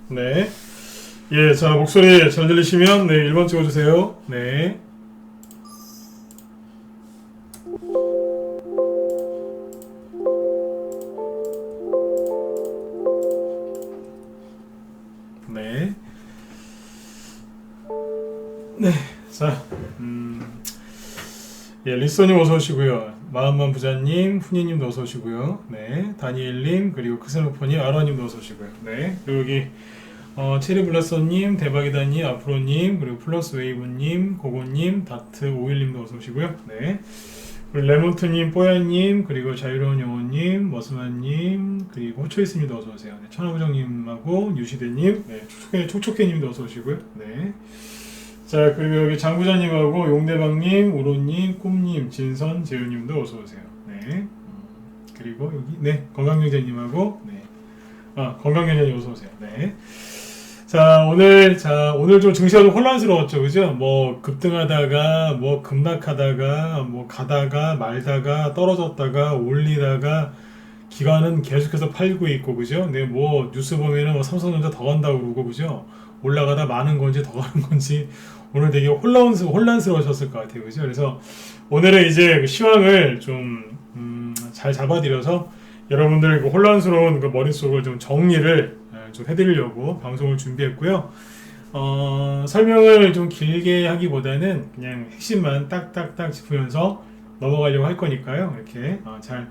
네. 예, 자, 목소리 잘 들리시면, 네, 1번 찍어주세요. 네. 네. 네. 자, 예, 리서님 어서 오시고요. 마음만 부자님, 훈이님도 어서 오시고요. 네. 다니엘님, 그리고 크세노포님, 아라님도 어서 오시고요. 네. 그리고 여기, 체리블라서님, 대박이다님, 아프로님, 그리고 플러스 웨이브님, 고고님, 다트 오일님도 어서 오시고요. 네. 그리고 레몬트님, 뽀야님, 그리고 자유로운 영혼님, 머스만님, 그리고 호초이스님도 어서 오세요. 네. 천하부장님하고 유시대님, 네. 촉촉해님도 어서 오시고요. 네. 자, 그리고 여기 장부자님하고 용대방님, 우로님, 꿈님, 진선, 재우님도 어서 오세요. 네. 그리고 여기 네 건강영재님하고 네. 건강영재님 어서 오세요. 네. 자, 오늘 좀 증시가 좀 혼란스러웠죠, 그죠? 뭐 급등하다가 뭐 급락하다가 뭐 가다가 말다가 떨어졌다가 올리다가 기관은 계속해서 팔고 있고, 그죠? 네, 뭐 뉴스 보면은 뭐 삼성전자 더 간다고 그러고, 그죠? 올라가다 많은 건지 더 가는 건지 오늘 되게 혼란스러우셨을 것 같아요, 그죠? 그래서 오늘은 이제 그 시황을 좀 잘 잡아드려서 여러분들 그 혼란스러운 그 머릿속을 좀 정리를 좀 해드리려고 방송을 준비했고요. 설명을 좀 길게 하기보다는 그냥 핵심만 딱딱딱 짚으면서 넘어가려고 할 거니까요. 이렇게 잘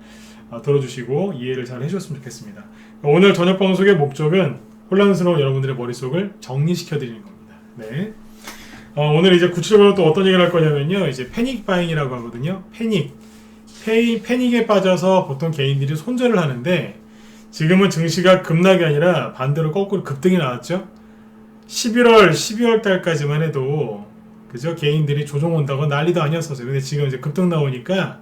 들어주시고 이해를 잘 해주셨으면 좋겠습니다. 오늘 저녁 방송의 목적은 혼란스러운 여러분들의 머릿속을 정리시켜드리는 겁니다. 네. 오늘 이제 구체적으로 또 어떤 얘기를 할 거냐면요. 이제 패닉 바잉이라고 하거든요. 패닉에 빠져서 보통 개인들이 손절을 하는데 지금은 증시가 급락이 아니라 반대로 거꾸로 급등이 나왔죠. 12월 달까지만 해도 그죠? 개인들이 조정 온다고 난리도 아니었었어요. 근데 지금 이제 급등 나오니까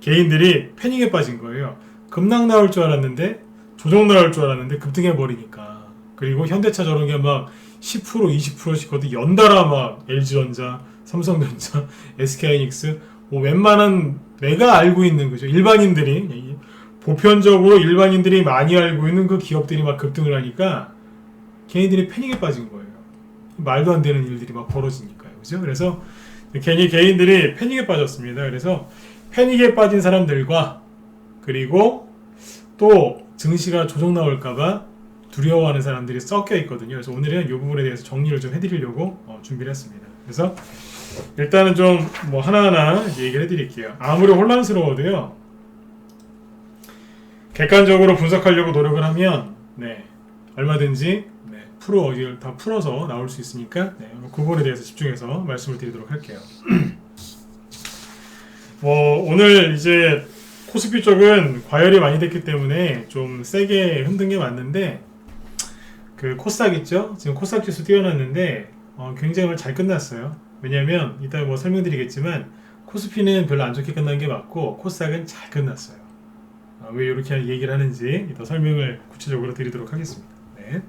개인들이 패닉에 빠진 거예요. 급락 나올 줄 알았는데 조정 나올 줄 알았는데 급등해 버리니까. 그리고 현대차 저런 게 막 10% 20%씩 거든 연달아 막 LG전자, 삼성전자, SK하이닉스 뭐 웬만한 내가 알고 있는 거죠. 일반인들이 보편적으로 일반인들이 많이 알고 있는 그 기업들이 막 급등을 하니까 개인들이 패닉에 빠진 거예요. 말도 안 되는 일들이 막 벌어지니까요. 그죠? 그래서 괜히 개인들이 패닉에 빠졌습니다. 그래서 패닉에 빠진 사람들과 그리고 또 증시가 조정 나올까봐 두려워하는 사람들이 섞여 있거든요. 그래서 오늘은 이 부분에 대해서 정리를 좀 해드리려고 준비를 했습니다. 그래서 일단은 좀 뭐 하나하나 얘기를 해드릴게요. 아무리 혼란스러워도요. 객관적으로 분석하려고 노력을 하면 네, 얼마든지 다 풀어서 나올 수 있으니까 그 부분에 대해서 집중해서 말씀을 드리도록 할게요. 오늘 이제 코스피 쪽은 과열이 많이 됐기 때문에 좀 세게 흔든 게 맞는데 그 코스닥 있죠? 지금 코스닥 지수 띄워놨는데 굉장히 잘 끝났어요. 왜냐면 이따 뭐 설명드리겠지만 코스피는 별로 안 좋게 끝난 게 맞고 코스닥은 잘 끝났어요. 왜 이렇게 얘기를 하는지 이따 설명을 구체적으로 드리도록 하겠습니다. 네.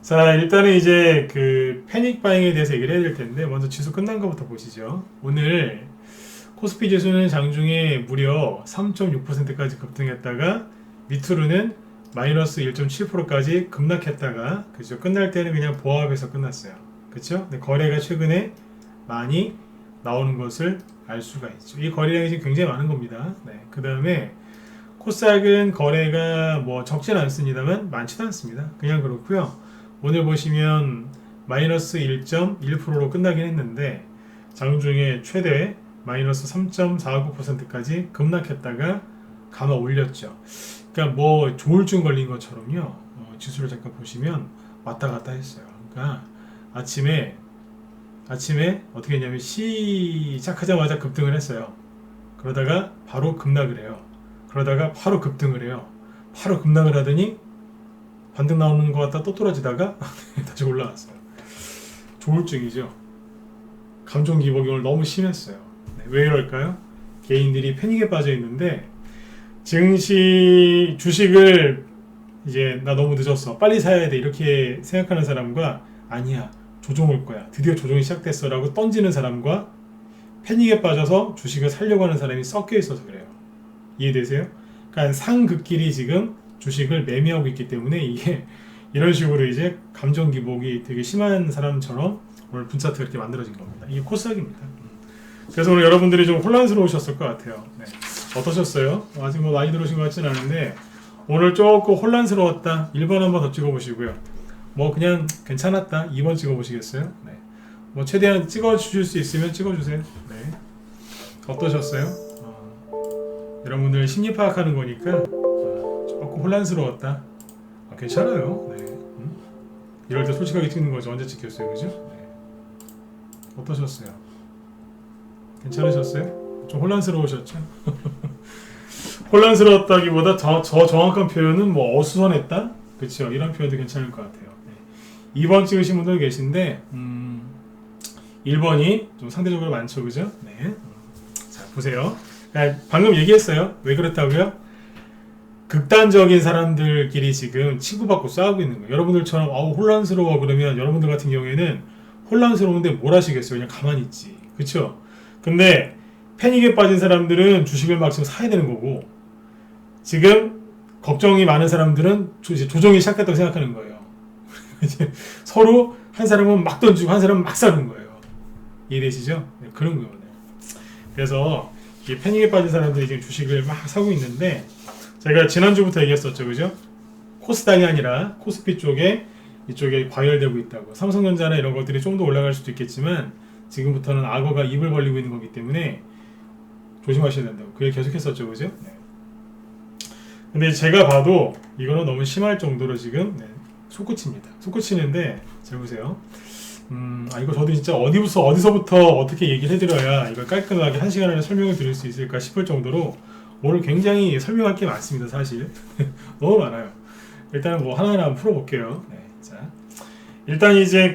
자, 일단은 이제 그 패닉 바잉에 대해서 얘기를 해야 될 텐데 먼저 지수 끝난 것부터 보시죠. 오늘 코스피 지수는 장중에 무려 3.6%까지 급등했다가 밑으로는 마이너스 1.7%까지 급락했다가 그죠? 끝날 때는 그냥 보합에서 끝났어요. 그렇죠? 근데 거래가 최근에 많이 나오는 것을 알 수가 있죠. 이 거래량이 지금 굉장히 많은 겁니다. 네. 그 다음에 코스닥은 거래가 뭐 적진 않습니다만 많지도 않습니다. 그냥 그렇고요. 오늘 보시면 마이너스 1.1%로 끝나긴 했는데 장중에 최대 마이너스 3.49%까지 급락했다가 감아 올렸죠. 그러니까 뭐 조울증 걸린 것처럼요. 지수를 잠깐 보시면 왔다 갔다 했어요. 그러니까 아침에 어떻게 했냐면 시작하자마자 급등을 했어요. 그러다가 바로 급락을 해요. 그러다가 바로 급등을 해요. 바로 급락을 하더니 반등 나오는 것 같다 또 떨어지다가 다시 올라갔어요. 조울증이죠. 감정 기복이 오늘 너무 심했어요. 네, 왜 이럴까요? 개인들이 패닉에 빠져 있는데 증시 주식을 이제 나 너무 늦었어 빨리 사야 돼 이렇게 생각하는 사람과 아니야 조정 올 거야 드디어 조정이 시작됐어 라고 던지는 사람과 패닉에 빠져서 주식을 살려고 하는 사람이 섞여 있어서 그래요. 이해되세요? 그러니까 상극끼리 지금 주식을 매매하고 있기 때문에 이게 이런 식으로 이제 감정 기복이 되게 심한 사람처럼 오늘 분차트가 이렇게 만들어진 겁니다. 이게 코스닥입니다. 그래서 오늘 여러분들이 좀 혼란스러우셨을 것 같아요. 네. 어떠셨어요? 아직 뭐 많이 들으신 것 같지는 않은데 오늘 조금 혼란스러웠다. 1번 한번 더 찍어보시고요. 뭐 그냥 괜찮았다. 2번 찍어보시겠어요? 네. 뭐 최대한 찍어주실 수 있으면 찍어주세요. 네. 어떠셨어요? 여러분들 심리 파악하는 거니까 조금 혼란스러웠다. 괜찮아요. 네. 이럴 때 솔직하게 찍는 거죠. 언제 찍혔어요, 그죠? 네. 어떠셨어요? 괜찮으셨어요? 좀 혼란스러우셨죠? 혼란스러웠다기보다 저 정확한 표현은 뭐 어수선했다? 그쵸? 이런 표현도 괜찮을 것 같아요. 네. 2번 찍으신 분들 계신데 1번이 좀 상대적으로 많죠, 그죠? 네. 자, 보세요. 방금 얘기했어요. 왜 그렇다고요? 극단적인 사람들끼리 지금 치고받고 싸우고 있는 거예요. 여러분들처럼 혼란스러워 그러면 여러분들 같은 경우에는 혼란스러운데 뭘 하시겠어요? 그냥 가만히 있지. 그쵸? 근데 패닉에 빠진 사람들은 주식을 막 지금 사야 되는 거고 지금 걱정이 많은 사람들은 조정이 시작됐다고 생각하는 거예요. 서로 한 사람은 막 던지고 한 사람은 막 사는 거예요. 이해되시죠? 네, 그런 거예요. 그래서 이 패닉에 빠진 사람들이 지금 주식을 막 사고 있는데 제가 지난주부터 얘기했었죠, 그죠? 코스닥이 아니라 코스피 쪽에 이쪽에 과열되고 있다고. 삼성전자나 이런 것들이 좀 더 올라갈 수도 있겠지만 지금부터는 악어가 입을 벌리고 있는 거기 때문에 조심하셔야 된다고. 그 얘기 계속 했었죠, 그죠? 네. 근데 제가 봐도 이거는 너무 심할 정도로 지금 솟구칩니다. 솟구치는데 잘 보세요. 이거 저도 진짜 어디서부터 어떻게 얘기를 해드려야 이걸 깔끔하게 1시간 안에 설명을 드릴 수 있을까 싶을 정도로 오늘 굉장히 설명할 게 많습니다, 사실. 너무 많아요. 일단 뭐 하나하나 한번 풀어볼게요. 네, 자, 일단 이제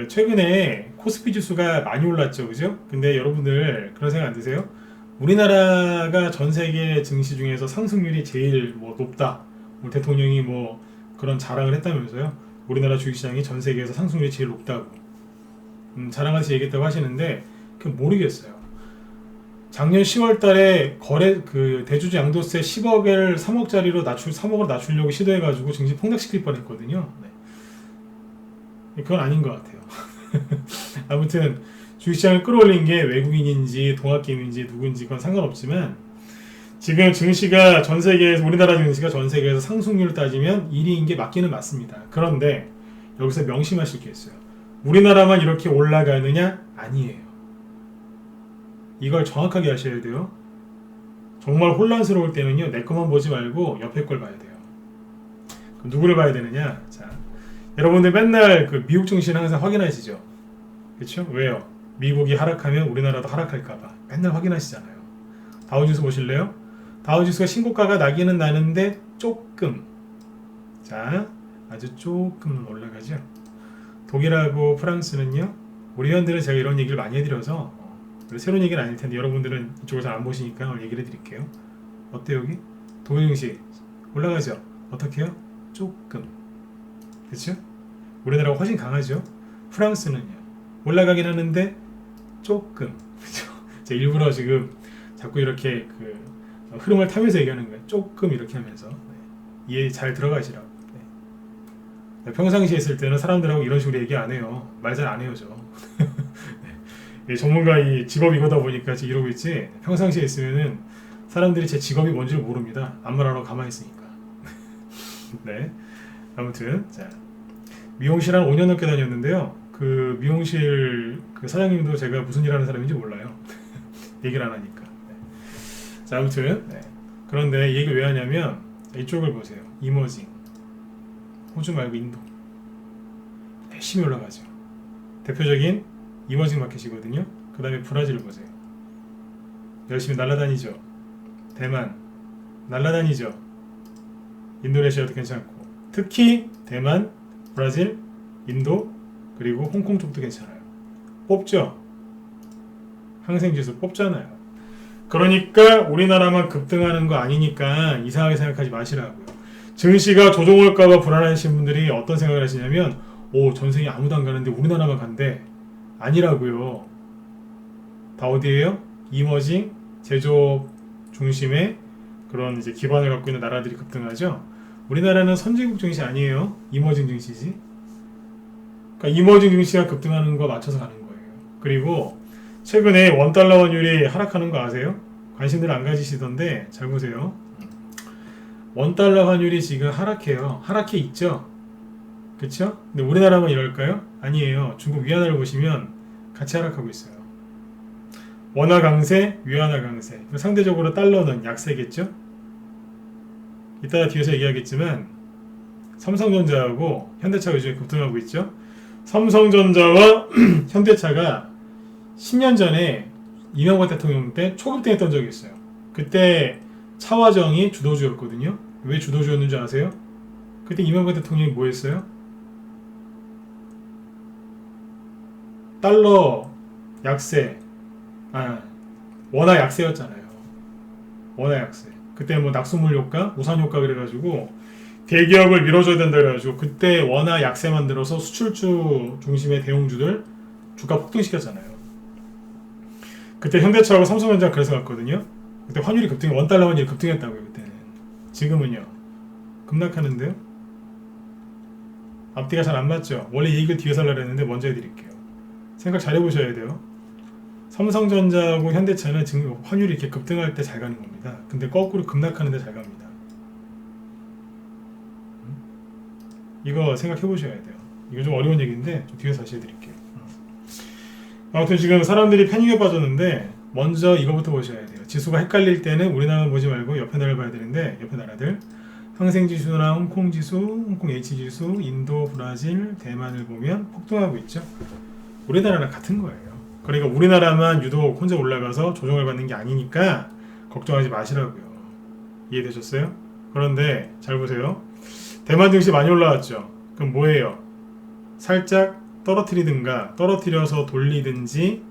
최근에 코스피 지수가 많이 올랐죠, 그죠? 근데 여러분들 그런 생각 안 드세요? 우리나라가 전 세계 증시 중에서 상승률이 제일 뭐 높다. 우리 대통령이 뭐 그런 자랑을 했다면서요? 우리나라 주식시장이 전 세계에서 상승률이 제일 높다고 자랑하면서 얘기했다고 하시는데 그건 모르겠어요. 작년 10월 달에 대주주 양도세 10억을 3억짜리로 3억으로 낮추려고 시도해가지고 증시 폭락시킬 뻔했거든요. 네. 그건 아닌 것 같아요. 아무튼 주식시장을 끌어올린 게 외국인인지 동학개미인지 누군지 그건 상관없지만 지금 증시가 전 세계에서 우리나라 증시가 전 세계에서 상승률을 따지면 1위인 게 맞기는 맞습니다. 그런데 여기서 명심하실 게 있어요. 우리나라만 이렇게 올라가느냐? 아니에요. 이걸 정확하게 하셔야 돼요. 정말 혼란스러울 때는요, 내 것만 보지 말고 옆에 걸 봐야 돼요. 그럼 누구를 봐야 되느냐? 자, 여러분들 맨날 미국 증시는 항상 확인하시죠? 그렇죠? 왜요? 미국이 하락하면 우리나라도 하락할까봐 맨날 확인하시잖아요. 다우지수 보실래요? 다우지수가 신고가가 나기는 나는데 조금, 자, 아주 조금 올라가죠. 독일하고 프랑스는요, 우리 회원들은 제가 이런 얘기를 많이 해드려서 새로운 얘기는 아닐 텐데 여러분들은 이쪽을 잘 안 보시니까 오늘 얘기를 해드릴게요. 어때요, 여기? 독일 증시 올라가죠? 어떻게 해요? 조금. 그렇죠? 우리나라가 훨씬 강하죠? 프랑스는요, 올라가긴 하는데 조금. 그렇죠? 제가 일부러 지금 자꾸 이렇게 흐름을 타면서 얘기하는 거예요. 조금 이렇게 하면서. 네. 이해 잘 들어가시라고. 네. 평상시에 있을 때는 사람들하고 이런 식으로 얘기 안 해요. 말 잘 안 해요, 저. 네. 전문가 직업이 이거다 보니까 지금 이러고 있지, 평상시에 있으면은 사람들이 제 직업이 뭔지를 모릅니다. 아무 말 안 하고 가만히 있으니까. 네. 아무튼, 자. 미용실 한 5년 넘게 다녔는데요. 미용실 사장님도 제가 무슨 일 하는 사람인지 몰라요. 얘기를 안 하니까. 네. 자, 아무튼. 네. 그런데 이 얘기를 왜 하냐면, 이쪽을 보세요. 이머징. 호주 말고 인도. 열심히 올라가죠. 대표적인 이머징 마켓이거든요. 그 다음에 브라질 보세요. 열심히 날아다니죠. 대만 날아다니죠. 인도네시아도 괜찮고, 특히 대만, 브라질, 인도, 그리고 홍콩 쪽도 괜찮아요. 뽑죠. 항생지수 뽑잖아요. 그러니까 우리나라만 급등하는 거 아니니까 이상하게 생각하지 마시라고요. 증시가 조정올까봐 불안하신 분들이 어떤 생각을 하시냐면, 전 세계 아무도 안 가는데 우리나라만 간대. 아니라고요. 다 어디예요? 이머징, 제조업 중심의 그런 이제 기반을 갖고 있는 나라들이 급등하죠. 우리나라는 선진국 증시 아니에요. 이머징 증시지. 그러니까 이머징 증시가 급등하는 거 맞춰서 가는 거예요. 그리고 최근에 원달러 환율이 하락하는 거 아세요? 관심들 안 가지시던데 잘 보세요. 원달러 환율이 지금 하락해요. 하락해 있죠? 그쵸? 근데 우리나라만 이럴까요? 아니에요. 중국 위안화를 보시면 같이 하락하고 있어요. 원화 강세, 위안화 강세. 상대적으로 달러는 약세겠죠? 이따가 뒤에서 얘기하겠지만 삼성전자하고 현대차가 요즘에 급등하고 있죠? 삼성전자와 현대차가 10년 전에 이명박 대통령 때 초급등했던 적이 있어요. 그때 차화정이 주도주였거든요. 왜 주도주였는지 아세요? 그때 이명박 대통령이 뭐 했어요? 달러 약세, 원화 약세였잖아요. 원화 약세. 그때 뭐 낙수물 효과, 우산 효과 그래가지고 대기업을 밀어줘야 된다 그래가지고 그때 원화 약세 만들어서 수출주 중심의 대형주들 주가 폭등시켰잖아요. 그때 현대차하고 삼성전자 그래서 갔거든요. 그때 환율이 원달러 환율이 급등했다고요. 그때는. 지금은요. 급락하는데요. 앞뒤가 잘 안 맞죠. 원래 이 얘기를 뒤에서 하려고 했는데 먼저 해드릴게요. 생각 잘 해보셔야 돼요. 삼성전자하고 현대차는 지금 환율이 이렇게 급등할 때 잘 가는 겁니다. 근데 거꾸로 급락하는 데 잘 갑니다. 이거 생각해 보셔야 돼요. 이거 좀 어려운 얘기인데 좀 뒤에서 다시 해드릴게요. 아무튼 지금 사람들이 패닉에 빠졌는데 먼저 이거부터 보셔야 돼요. 지수가 헷갈릴 때는 우리나라는 보지 말고 옆에 나라를 봐야 되는데 옆에 나라들 항생지수나 홍콩지수, 홍콩 H지수, 인도, 브라질, 대만을 보면 폭등하고 있죠. 우리나라랑 같은 거예요. 그러니까 우리나라만 유독 혼자 올라가서 조정을 받는 게 아니니까 걱정하지 마시라고요. 이해되셨어요? 그런데 잘 보세요. 대만 증시 많이 올라왔죠. 그럼 뭐예요? 살짝 떨어뜨리든가 떨어뜨려서 돌리든지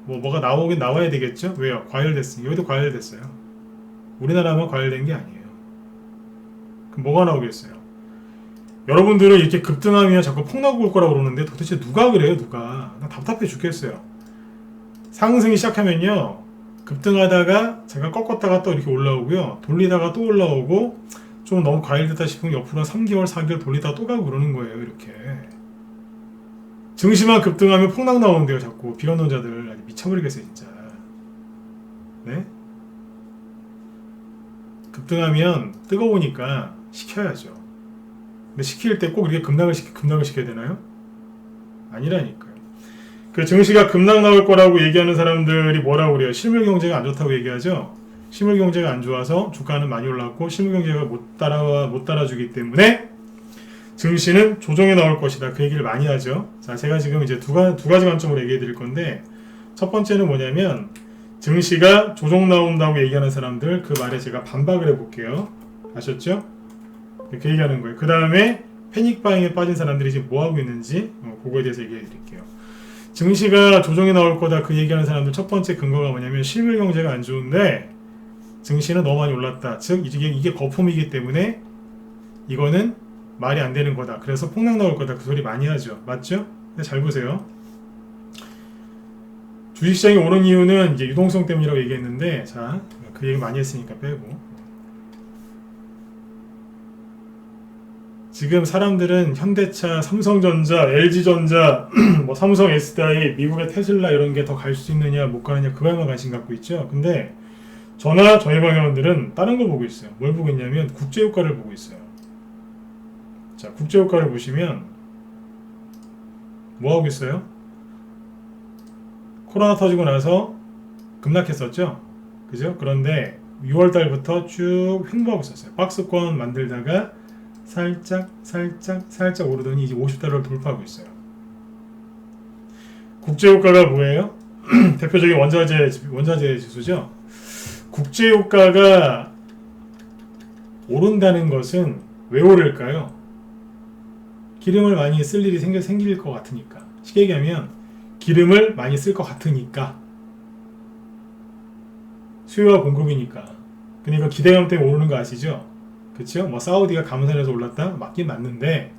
뭐가 나오긴 나와야 되겠죠? 왜요? 과열됐으니 여기도 과열됐어요. 우리나라만 과열된 게 아니에요. 그럼 뭐가 나오겠어요? 여러분들은 이렇게 급등하면 자꾸 폭락 올 거라고 그러는데 도대체 누가 그래요? 누가? 나 답답해 죽겠어요. 상승이 시작하면요 급등하다가 잠깐 꺾었다가 또 이렇게 올라오고요 돌리다가 또 올라오고 좀 너무 과열됐다 싶으면 옆으로 3개월 4개월 돌리다가 또 가고 그러는 거예요. 이렇게 증시만 급등하면 폭락 나오는데요. 자꾸 비관론자들 미쳐버리겠어요 진짜. 네? 급등하면 뜨거우니까 시켜야죠. 근데 시킬 때 꼭 이렇게 급락을 시켜야 되나요? 아니라니까요. 그 증시가 급락 나올 거라고 얘기하는 사람들이 뭐라고 그래요? 실물 경제가 안 좋다고 얘기하죠. 실물 경제가 안 좋아서 주가는 많이 올랐고 실물 경제가 못 따라주기 때문에 증시는 조정에 나올 것이다. 그 얘기를 많이 하죠. 자, 제가 지금 이제 두 가지 관점으로 얘기해 드릴 건데 첫 번째는 뭐냐면 증시가 조정 나온다고 얘기하는 사람들 그 말에 제가 반박을 해볼게요. 아셨죠? 이렇게 얘기하는 거예요. 그 다음에 패닉바잉에 빠진 사람들이 지금 뭐 하고 있는지 그거에 대해서 얘기해 드릴게요. 증시가 조정이 나올 거다 그 얘기하는 사람들 첫 번째 근거가 뭐냐면 실물 경제가 안 좋은데 증시는 너무 많이 올랐다. 즉 이게 거품이기 때문에 이거는 말이 안 되는 거다. 그래서 폭락 나올 거다. 그 소리 많이 하죠. 맞죠? 근데 잘 보세요. 주식시장이 오른 이유는 이제 유동성 때문이라고 얘기했는데 자, 그 얘기 많이 했으니까 빼고 지금 사람들은 현대차, 삼성전자, LG전자, 뭐 삼성 SDI, 미국의 테슬라 이런 게 더 갈 수 있느냐 못 가느냐 그거에만 관심 갖고 있죠. 근데 저나 저희 방향원들은 다른 걸 보고 있어요. 뭘 보고 있냐면 국제유가를 보고 있어요. 자, 국제유가를 보시면 뭐 하고 있어요? 코로나 터지고 나서 급락했었죠. 그죠? 그런데 6월 달부터 쭉 횡보하고 있었어요. 박스권 만들다가 살짝 오르더니 이제 50달러를 돌파하고 있어요. 국제유가가 뭐예요? 대표적인 원자재 지수죠. 국제유가가 오른다는 것은 왜 오를까요? 기름을 많이 쓸 일이 생길 것 같으니까. 쉽게 얘기하면 기름을 많이 쓸 것 같으니까. 수요와 공급이니까. 그러니까 기대감 때문에 오르는 거 아시죠? 그쵸? 뭐 사우디가 감산해서 올랐다? 맞긴 맞는데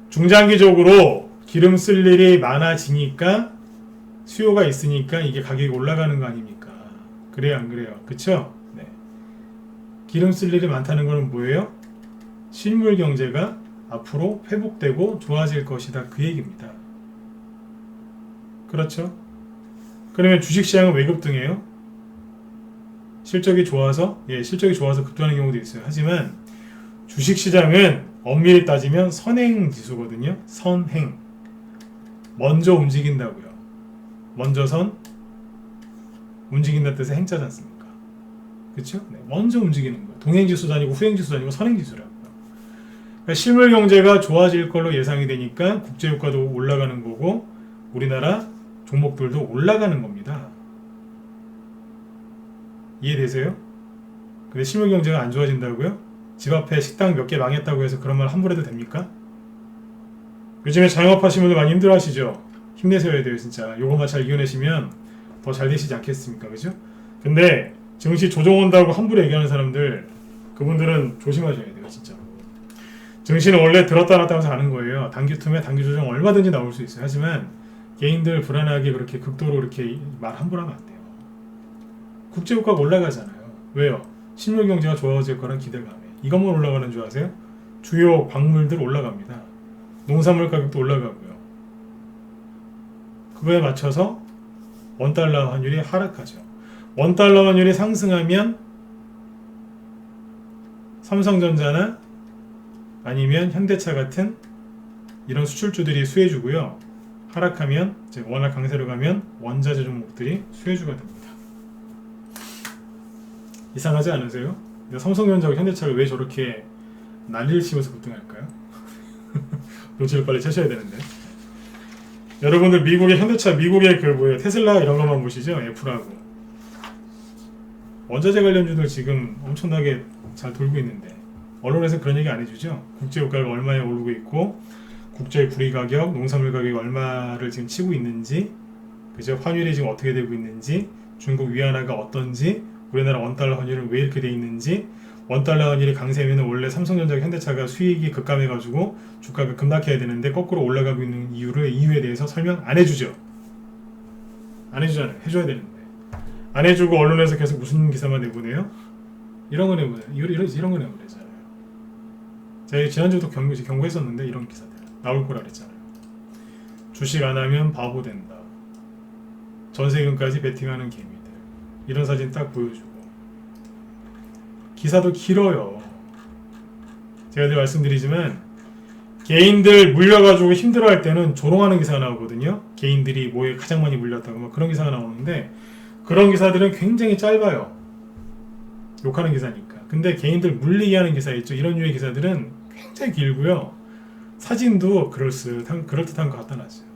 중장기적으로 기름 쓸 일이 많아지니까 수요가 있으니까 이게 가격이 올라가는 거 아닙니까? 그래요 안 그래요? 그쵸? 네. 기름 쓸 일이 많다는 거는 뭐예요? 실물 경제가 앞으로 회복되고 좋아질 것이다. 그 얘기입니다. 그렇죠? 그러면 주식시장은 왜 급등해요? 실적이 좋아서? 예, 실적이 좋아서 급등하는 경우도 있어요. 하지만 주식시장은 엄밀히 따지면 선행지수거든요. 선행. 먼저 움직인다고요. 먼저 선, 움직인다는 뜻의 행자지 않습니까? 그렇죠? 네, 먼저 움직이는 거예요. 동행지수도 아니고 후행지수도 아니고 선행지수라고요. 그러니까 실물 경제가 좋아질 걸로 예상이 되니까 국제유가도 올라가는 거고 우리나라 종목들도 올라가는 겁니다. 이해되세요? 근데 실물 경제가 안 좋아진다고요? 집 앞에 식당 몇 개 망했다고 해서 그런 말 함부로 해도 됩니까? 요즘에 자영업하시는 분들 많이 힘들어하시죠? 힘내셔야 돼요 진짜. 요것만 잘 이겨내시면 더 잘 되시지 않겠습니까? 그죠? 근데 증시 조정 온다고 함부로 얘기하는 사람들 그분들은 조심하셔야 돼요 진짜. 증시는 원래 들었다 놨다 하면서 가는 거예요. 단기 틈에 단기 조정 얼마든지 나올 수 있어요. 하지만 개인들 불안하게 그렇게 극도로 이렇게 말 함부로 하면 안 돼요. 국제유가가 올라가잖아요. 왜요? 실물 경제가 좋아질 거란 기대감에. 이것만 올라가는 줄 아세요? 주요 광물들 올라갑니다. 농산물 가격도 올라가고요. 그거에 맞춰서 원달러 환율이 하락하죠. 원달러 환율이 상승하면 삼성전자나 아니면 현대차 같은 이런 수출주들이 수혜주고요. 하락하면, 즉 워낙 강세로 가면 원자재 종목들이 수혜주가 됩니다. 이상하지 않으세요? 삼성전자와 현대차가 왜 저렇게 난리를 치면서 급등할까요? 눈치를 빨리 채셔야 되는데. 여러분들 미국의 현대차, 미국의 테슬라 이런 것만 보시죠? 애플하고. 원자재 관련주들 지금 엄청나게 잘 돌고 있는데 언론에서 그런 얘기 안 해주죠? 국제유가가 얼마에 오르고 있고 국제 구리 가격, 농산물 가격이 얼마를 지금 치고 있는지, 그죠? 환율이 지금 어떻게 되고 있는지, 중국 위안화가 어떤지, 우리나라 원달러 환율은 왜 이렇게 돼 있는지, 원달러 환율이 강세면 원래 삼성전자, 현대차가 수익이 급감해가지고 주가가 급락해야 되는데 거꾸로 올라가고 있는 이유에 대해서 설명 안 해주죠. 안 해주잖아요. 해줘야 되는데 안 해주고 언론에서 계속 무슨 기사만 내보내요? 이런 거 내보내요. 이런 거 내보내잖아요. 제가 지난주도 경고했었는데 이런 기사들 나올 거라 그랬잖아요. 주식 안 하면 바보 된다. 전세금까지 베팅하는 개미들. 이런 사진 딱 보여주고 기사도 길어요. 제가 늘 말씀드리지만 개인들 물려가지고 힘들어할 때는 조롱하는 기사가 나오거든요. 개인들이 뭐에 가장 많이 물렸다고 막 그런 기사가 나오는데 그런 기사들은 굉장히 짧아요. 욕하는 기사니까. 근데 개인들 물리게 하는 기사 있죠. 이런 류의 기사들은 굉장히 길고요. 사진도 그럴듯한 거 갖다 놨어요.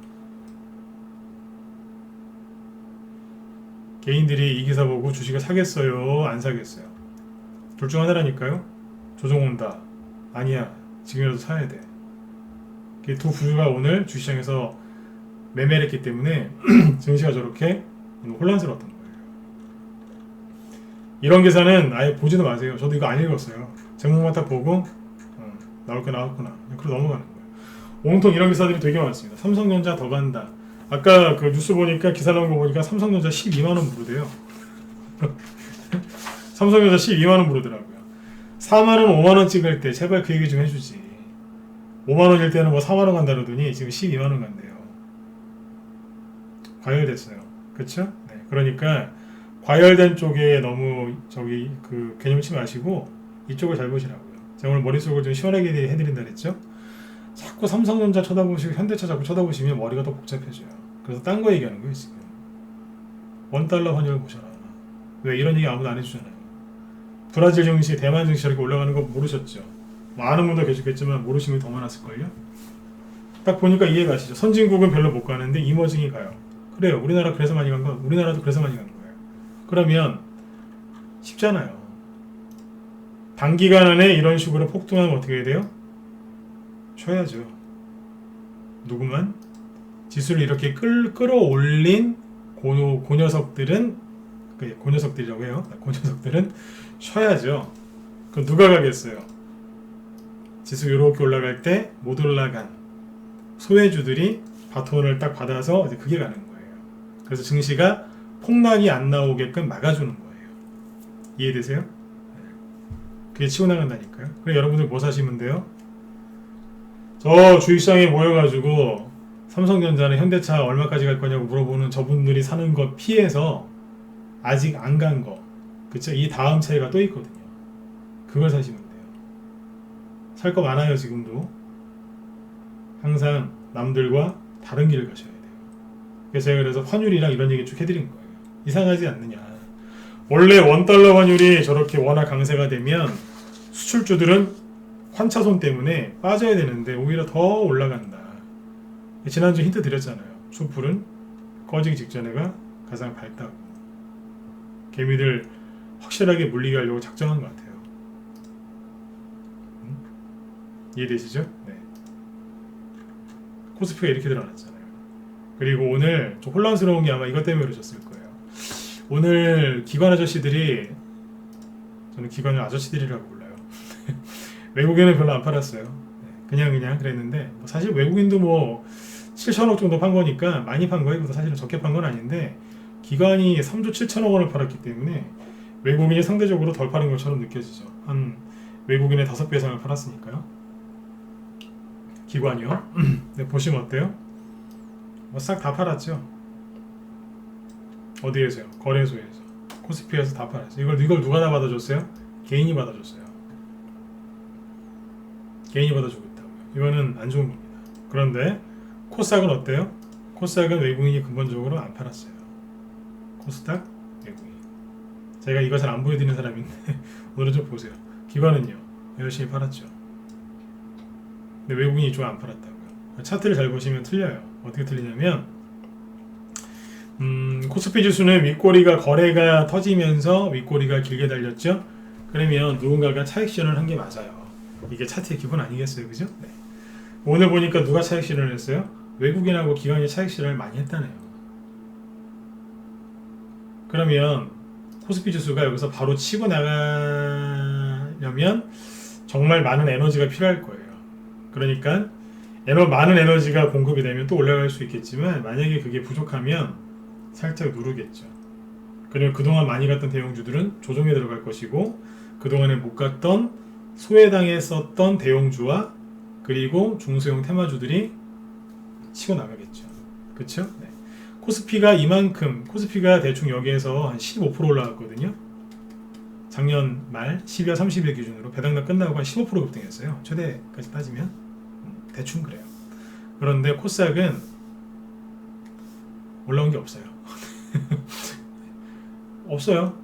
개인들이 이 기사 보고 주식을 사겠어요? 안 사겠어요? 둘 중 하나라니까요. 조정 온다. 아니야. 지금이라도 사야 돼. 두 부류가 오늘 주시장에서 매매를 했기 때문에 증시가 저렇게 혼란스러웠던 거예요. 이런 기사는 아예 보지도 마세요. 저도 이거 안 읽었어요. 제목만 딱 보고 나올 거 나왔구나. 그러고 넘어가는 거예요. 온통 이런 기사들이 되게 많습니다. 삼성전자 더 간다. 아까 그 뉴스 보니까 기사 나온 거 보니까 삼성전자 12만원 부르대요. 삼성전자 12만원 부르더라고요. 4만원, 5만원 찍을 때 제발 그 얘기 좀 해주지. 5만원일 때는 뭐 4만원 간다 그러더니 지금 12만원 간대요. 과열됐어요. 그쵸? 네. 그러니까 과열된 쪽에 너무 그 개념 치지 마시고 이쪽을 잘 보시라고요. 제가 오늘 머릿속을 좀 시원하게 해드린다 그랬죠? 자꾸 삼성전자 쳐다보시고 현대차 자꾸 쳐다보시면 머리가 더 복잡해져요. 그래서 딴 거 얘기하는 거예요 지금. 원달러 환율 보셔라. 왜 이런 얘기 아무도 안 해주잖아요. 브라질 증시, 대만 증시 이렇게 올라가는 거 모르셨죠? 많은 분도 계셨겠지만 모르시는 분이 더 많았을걸요? 딱 보니까 이해가 가시죠? 선진국은 별로 못 가는데 이머징이 가요. 그래요. 우리나라 그래서 많이 간 거, 우리나라도 그래서 많이 간 거예요. 그러면 쉽잖아요. 단기간 안에 이런 식으로 폭등하면 어떻게 해야 돼요? 쉬어야죠. 누구만? 지수를 이렇게 끌어올린 고녀석들은 고녀석들이라고 해요. 고녀석들은 쉬어야죠. 그럼 누가 가겠어요? 지수 이렇게 올라갈 때 못 올라간 소외주들이 바톤을 딱 받아서 이제 그게 가는 거예요. 그래서 증시가 폭락이 안 나오게끔 막아주는 거예요. 이해되세요? 그게 치고 나간다니까요. 그래 여러분들 뭐 사시면 돼요? 저 주식시장에 모여가지고 삼성전자는 현대차 얼마까지 갈 거냐고 물어보는 저분들이 사는 거 피해서 아직 안 간 거, 그쵸? 이 다음 차이가 또 있거든요. 그걸 사시면 돼요. 살 거 많아요 지금도. 항상 남들과 다른 길을 가셔야 돼요. 그래서 제가 그래서 환율이랑 이런 얘기 쭉 해드린 거예요. 이상하지 않느냐. 원래 원달러 환율이 저렇게 워낙 강세가 되면 수출주들은 환차손 때문에 빠져야 되는데 오히려 더 올라간다. 지난주 힌트 드렸잖아요. 촛불은 꺼지기 직전에가 가장 밝다고. 개미들 확실하게 물리게 하려고 작정한 것 같아요. 이해되시죠? 네. 코스피가 이렇게 드러났잖아요. 그리고 오늘 좀 혼란스러운 게 아마 이것 때문에 그러셨을 거예요. 오늘 기관 아저씨들이, 저는 기관을 아저씨들이라고 불러요. 외국인은 별로 안 팔았어요. 그냥 그랬는데 사실 외국인도 뭐 7천억 정도 판 거니까 많이 판 거예요. 사실은 적게 판 건 아닌데 기관이 3조 7천억 원을 팔았기 때문에 외국인이 상대적으로 덜 파는 것처럼 느껴지죠. 한 외국인의 5배 이상을 팔았으니까요. 기관이요. 네, 보시면 어때요? 싹 다 팔았죠. 어디에서요? 거래소에서, 코스피에서 다 팔았어요. 이걸 누가 다 받아줬어요? 개인이 받아줬어요. 개인이 받아주고 있다고요. 이거는 안 좋은 겁니다. 그런데 코스닥은 어때요? 코스닥은 외국인이 근본적으로 안 팔았어요. 코스닥 외국인. 제가 이거 잘 안 보여드리는 사람인데 오늘은 좀 보세요. 기관은요 열심히 팔았죠. 근데 외국인이 좀 안 팔았다고요. 차트를 잘 보시면 틀려요. 어떻게 틀리냐면 코스피 지수는 윗꼬리가 거래가 터지면서 윗꼬리가 길게 달렸죠. 그러면 누군가가 차익 실현을 한 게 맞아요. 이게 차트의 기본 아니겠어요, 그죠? 네. 오늘 보니까 누가 차익 실현을 했어요? 외국인하고 기관이 차익 실현을 많이 했다네요. 그러면 코스피 지수가 여기서 바로 치고 나가려면 정말 많은 에너지가 필요할 거예요. 그러니까 많은 에너지가 공급이 되면 또 올라갈 수 있겠지만 만약에 그게 부족하면 살짝 누르겠죠. 그리고 그동안 많이 갔던 대형주들은 조정에 들어갈 것이고 그동안에 못 갔던 소외당했었던 대형주와 그리고 중소형 테마주들이 치고 나가겠죠. 그쵸? 네. 코스피가 이만큼, 코스피가 대충 여기에서 한 15% 올라갔거든요. 작년 말 12월 30일 기준으로 배당락 끝나고 한 15% 급등했어요. 최대까지 따지면 대충 그래요. 그런데 코스닥은 올라온 게 없어요. 없어요.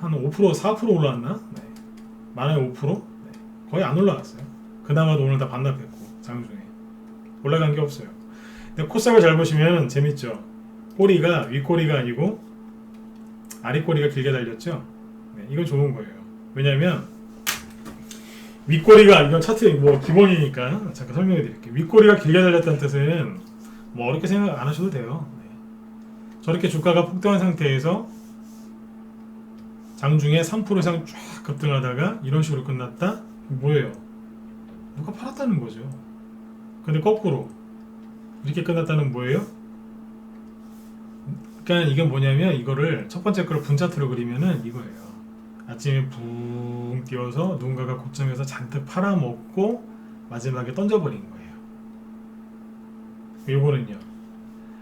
한 5%, 4% 올라왔나? 네. 많아요 5%? 네. 거의 안 올라갔어요. 그나마도 오늘 다 반납했고 장중에 올라간 게 없어요. 근데 코스닥을 잘 보시면 재밌죠. 꼬리가 윗꼬리가 아니고 아랫꼬리가 길게 달렸죠. 네, 이건 좋은 거예요. 왜냐면 윗꼬리가, 이건 차트 뭐 기본이니까 잠깐 설명해 드릴게요. 윗꼬리가 길게 달렸다는 뜻은 뭐 어렵게 생각 안 하셔도 돼요. 네. 저렇게 주가가 폭등한 상태에서 장중에 3% 이상 쫙 급등하다가 이런 식으로 끝났다? 뭐예요? 누가 팔았다는 거죠. 근데 거꾸로 이렇게 끝났다는 뭐예요? 그러니까 이게 뭐냐면 이거를 첫 번째 거를 분차트로 그리면은 이거예요. 아침에 붕 뛰어서 누군가가 고점에서 잔뜩 팔아먹고 마지막에 던져버린 거예요. 요거는요.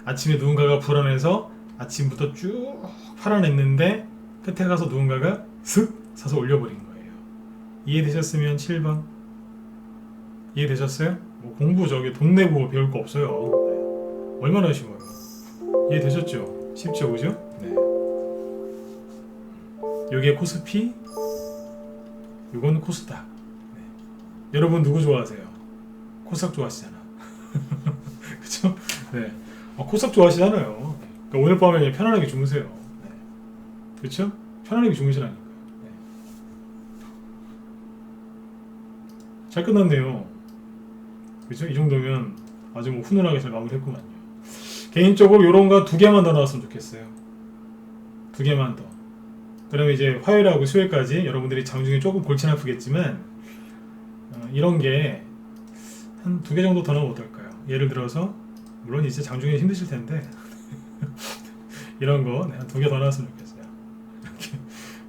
아침에 누군가가 불안해서 아침부터 쭉 팔아냈는데 끝에 가서 누군가가 슥 사서 올려버린 거예요. 이해되셨으면 7번. 이해되셨어요? 뭐 공부 저기 돈 내고 배울 거 없어요. 네. 얼마나 쉬워요. 이해되셨죠? 쉽죠, 그죠? 네. 요게 코스피, 요건 코스닥. 네. 여러분 누구 좋아하세요? 코스닥 좋아하시잖아. 그쵸? 네. 코스닥 좋아하시잖아요. 그러니까 오늘 밤에 편안하게 주무세요. 네. 그쵸? 편안하게 주무시라니까요. 네. 잘 끝났네요. 그쵸? 이 정도면 아주 뭐 훈훈하게 잘 마무리했구만요. 개인적으로 요런 거 2개만 더 나왔으면 좋겠어요. 2개만 더. 그러면 이제 화요일하고 수요일까지 여러분들이 장중에 조금 골치는 아프겠지만 이런 게 한 2개 정도 더 나오면 어떨까요? 예를 들어서 물론 이제 장중에 힘드실 텐데 이런 거 한 2개 더 나왔으면 좋겠어요. 이렇게.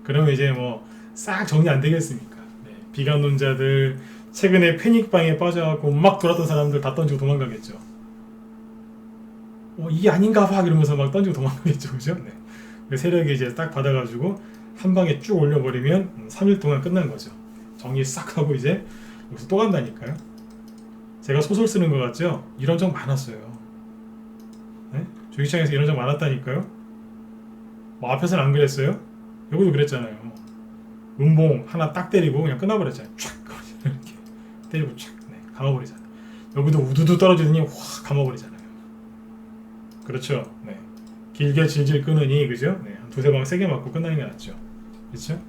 그러면 이제 뭐 싹 정리 안 되겠습니까? 네. 비관론자들, 최근에 패닉방에 빠져갖고 막 돌았던 사람들 다 던지고 도망가겠죠. 이게 아닌가 봐 이러면서 막 던지고 도망가겠죠, 그죠? 네. 그 세력이 이제 딱 받아가지고 한 방에 쭉 올려버리면 3일 동안 끝난 거죠. 정리 싹 하고 이제 여기서 또 간다니까요. 제가 소설 쓰는 거 같죠? 이런 적 많았어요. 네? 주식시장에서 이런 적 많았다니까요. 뭐 앞에서는 안 그랬어요? 여기도 그랬잖아요. 음봉 하나 딱 때리고 그냥 끝나버렸잖아요. 촥 이렇게 때리고 촥 감아버리잖아요. 여기도 우두두 떨어지더니 확 감아버리잖아요. 그렇죠. 네. 길게 질질 끄느니 그죠? 네. 한 두세 방 세게 맞고 끝나는 게 낫죠. 그렇죠?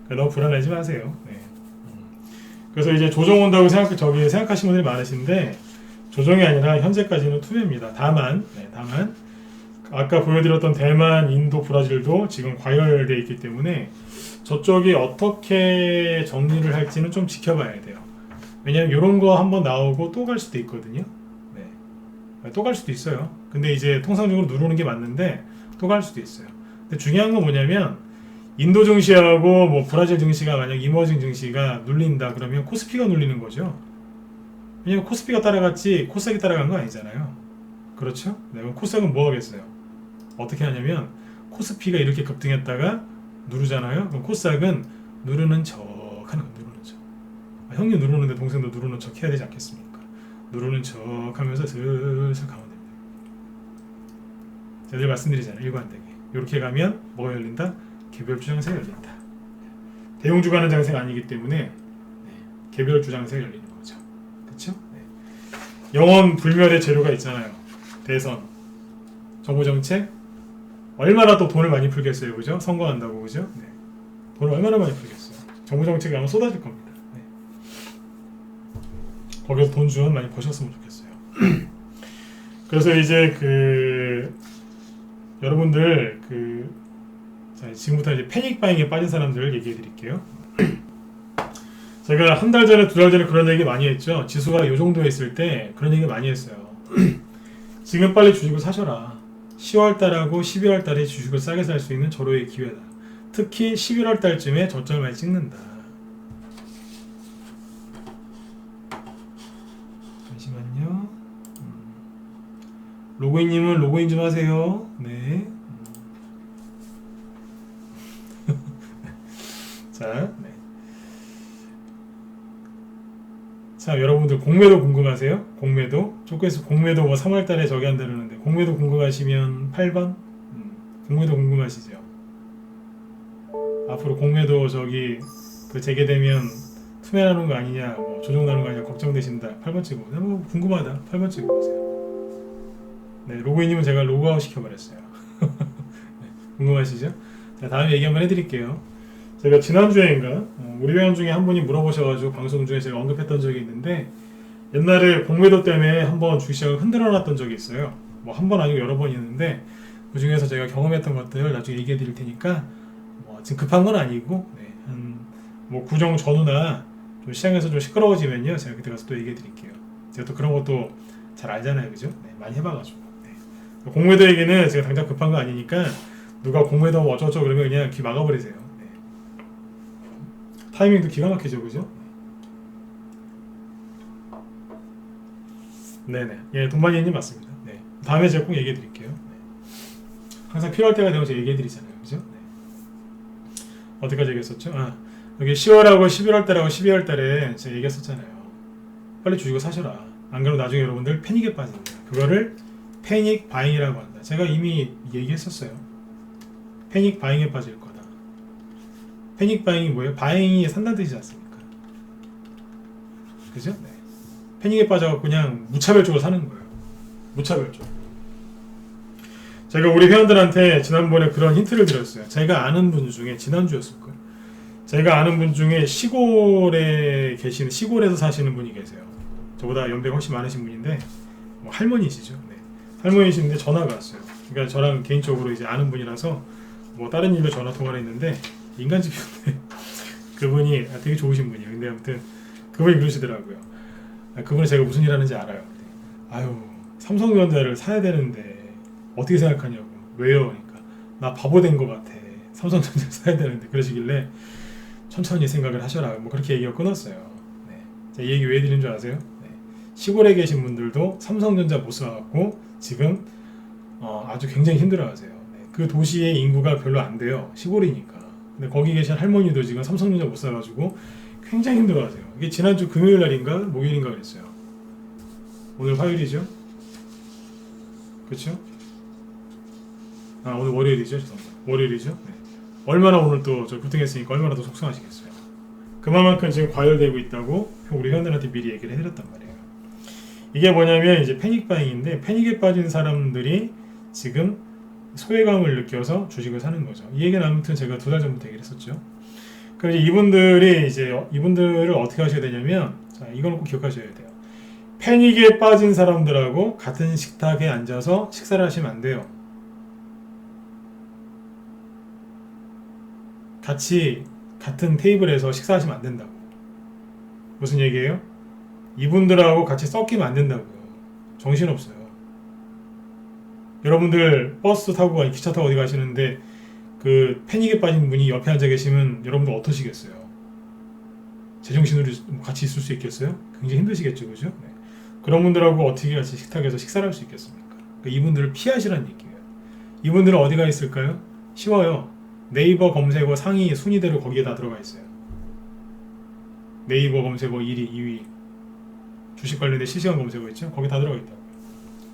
그러니까 너무 불안하지 마세요. 네. 그래서 이제 조정 온다고 생각하시는 분들이 많으신데 조정이 아니라 현재까지는 투매입니다. 다만 아까 보여드렸던 대만, 인도, 브라질도 지금 과열되어 있기 때문에 저쪽이 어떻게 정리를 할지는 좀 지켜봐야 돼요. 왜냐면 이런 거 한번 나오고 또 갈 수도 있거든요. 네. 또 갈 수도 있어요. 근데 이제 통상적으로 누르는 게 맞는데 또 갈 수도 있어요. 근데 중요한 건 뭐냐면 인도 증시하고 뭐 브라질 증시가 만약 이머징 증시가 눌린다 그러면 코스피가 눌리는 거죠. 왜냐면 코스피가 따라갔지 코스닥이 따라간 거 아니잖아요. 그렇죠? 네, 그럼 코스닥은 뭐 하겠어요? 어떻게 하냐면 코스피가 이렇게 급등했다가 누르잖아요. 그럼 코스닥은 누르는 척 하는 거, 누르는 척. 형님 누르는데 동생도 누르는 척 해야 되지 않겠습니까? 누르는 척 하면서 슬슬 가면 됩니다. 제가 늘 말씀드리잖아요. 일관되게. 이렇게 가면 뭐가 열린다? 개별주 장세가 열린다. 대형주 가는 장세가 아니기 때문에 개별주 장세가 열리는 거죠. 그렇죠? 네. 영원 불멸의 재료가 있잖아요. 대선, 정부정책, 얼마나 또 돈을 많이 풀겠어요, 그죠? 선거한다고, 그죠? 네. 돈을 얼마나 많이 풀겠어요. 정부정책이 아마 쏟아질 겁니다. 네. 거기서 돈 좀 많이 버셨으면 좋겠어요. 그래서 이제 여러분들 자, 지금부터 이제 패닉바잉에 빠진 사람들을 얘기해 드릴게요. 제가 한 달 전에, 두 달 전에 그런 얘기 많이 했죠. 지수가 이 정도에 있을 때 그런 얘기 많이 했어요. 지금 빨리 주식을 사셔라. 10월달하고 12월달에 주식을 싸게 살 수 있는 절호의 기회다. 특히 11월달쯤에 저점을 많이 찍는다. 잠시만요. 로그인님은 로그인 좀 하세요. 네. 자, 네. 자, 여러분들 공매도 궁금하세요? 공매도? 조건에서 공매도 뭐 3월달에 저기 한다는데 공매도 궁금하시면 8번? 공매도 궁금하시죠? 앞으로 공매도 저기 재개되면 투매하는 거 아니냐, 뭐 조정나는 거 아니냐 걱정되신다. 8번 찍고, 뭐 궁금하다. 8번 찍고 오세요. 네, 로그인님은 제가 로그아웃 시켜버렸어요. 네, 궁금하시죠? 자, 다음 얘기 한번 해드릴게요. 제가 지난주에인가 우리 회원 중에 한 분이 물어보셔가지고 방송 중에 제가 언급했던 적이 있는데 옛날에 공매도 때문에 한번 주식시장을 흔들어 놨던 적이 있어요. 뭐 한 번 아니고 여러 번 있는데 그 중에서 제가 경험했던 것들 나중에 얘기해 드릴 테니까 뭐 지금 급한 건 아니고 뭐 구정 전후나 좀 시장에서 좀 시끄러워지면요 제가 그때 가서 또 얘기해 드릴게요. 제가 또 그런 것도 잘 알잖아요, 그죠? 네, 많이 해봐가지고. 네. 공매도 얘기는 제가 당장 급한 거 아니니까 누가 공매도 어쩌고저쩌고 그러면 그냥 귀 막아버리세요. 타이밍도 기가 막히죠, 그죠? 네네. 예, 동반이님 맞습니다. 네. 다음에 제가 꼭 얘기해 드릴게요. 네. 항상 필요할 때가 되면 제가 얘기해 드리잖아요, 그죠? 네. 어디까지 얘기했었죠? 여기 10월하고 11월 달하고 12월 달에 제가 얘기했었잖아요. 빨리 주식을 사셔라. 안 그러면 나중에 여러분들 패닉에 빠진다. 그거를 패닉 바잉이라고 한다. 제가 이미 얘기했었어요. 패닉 바잉에 빠질 거다. 패닉 바잉이 뭐예요? 바잉이 산다는 뜻이지 않습니까? 그죠? 네. 패닉에 빠져서 그냥 무차별적으로 사는 거예요. 무차별적으로. 제가 우리 회원들한테 지난번에 그런 힌트를 드렸어요. 제가 아는 분 중에 지난주였을거예요. 제가 아는 분 중에 시골에 계시는, 시골에서 사시는 분이 계세요. 저보다 연배가 훨씬 많으신 분인데 뭐 할머니시죠. 네. 할머니신데 전화가 왔어요. 그러니까 저랑 개인적으로 이제 아는 분이라서 뭐 다른 일로 전화 통화를 했는데 인간집이었는데 그분이 되게 좋으신 분이에요. 근데 아무튼 그분이 그러시더라고요. 그분이 제가 무슨 일 하는지 알아요. 아유, 삼성전자를 사야 되는데 어떻게 생각하냐고. 왜요? 그러니까 나 바보 된 것 같아. 삼성전자 사야 되는데. 그러시길래 천천히 생각을 하셔라. 뭐 그렇게 얘기가 끊었어요. 네. 자, 이 얘기 왜 드린 줄 아세요? 네. 시골에 계신 분들도 삼성전자 못 써갖고 지금 아주 굉장히 힘들어하세요. 네. 그 도시의 인구가 별로 안 돼요. 시골이니까. 근데 거기 계신 할머니도 지금 삼성전자 못 사가지고 굉장히 힘들어하세요. 이게 지난주 금요일 날인가 목요일인가 그랬어요. 오늘 화요일이죠? 그렇죠? 아, 오늘 월요일이죠? 죄송합니다. 월요일이죠? 네. 얼마나 오늘 또 저 부팅했으니까 얼마나 더 속상하시겠어요. 그만큼 지금 과열되고 있다고 우리 회원들한테 미리 얘기를 해드렸단 말이에요. 이게 뭐냐면 이제 패닉바잉인데, 패닉에 빠진 사람들이 지금 소외감을 느껴서 주식을 사는 거죠. 이 얘기는 아무튼 제가 2달 전부터 얘기를 했었죠. 그럼 이분들을 어떻게 하셔야 되냐면, 자, 이거는 꼭 기억하셔야 돼요. 패닉에 빠진 사람들하고 같은 식탁에 앉아서 식사를 하시면 안 돼요. 같은 테이블에서 식사하시면 안 된다고. 무슨 얘기예요? 이분들하고 같이 섞이면 안 된다고요. 정신없어요. 여러분들 버스 타고 기차 타고 어디 가시는데 그 패닉에 빠진 분이 옆에 앉아 계시면 여러분들 어떠시겠어요? 제정신으로 같이 있을 수 있겠어요? 굉장히 힘드시겠죠, 그죠? 네. 그런 분들하고 어떻게 같이 식탁에서 식사를 할 수 있겠습니까? 그러니까 이분들을 피하시라는 얘기예요. 이분들은 어디가 있을까요? 쉬워요. 네이버 검색어 상위 순위대로 거기에 다 들어가 있어요. 네이버 검색어 1위, 2위, 주식 관련된 실시간 검색어 있죠? 거기 다 들어가 있다고요.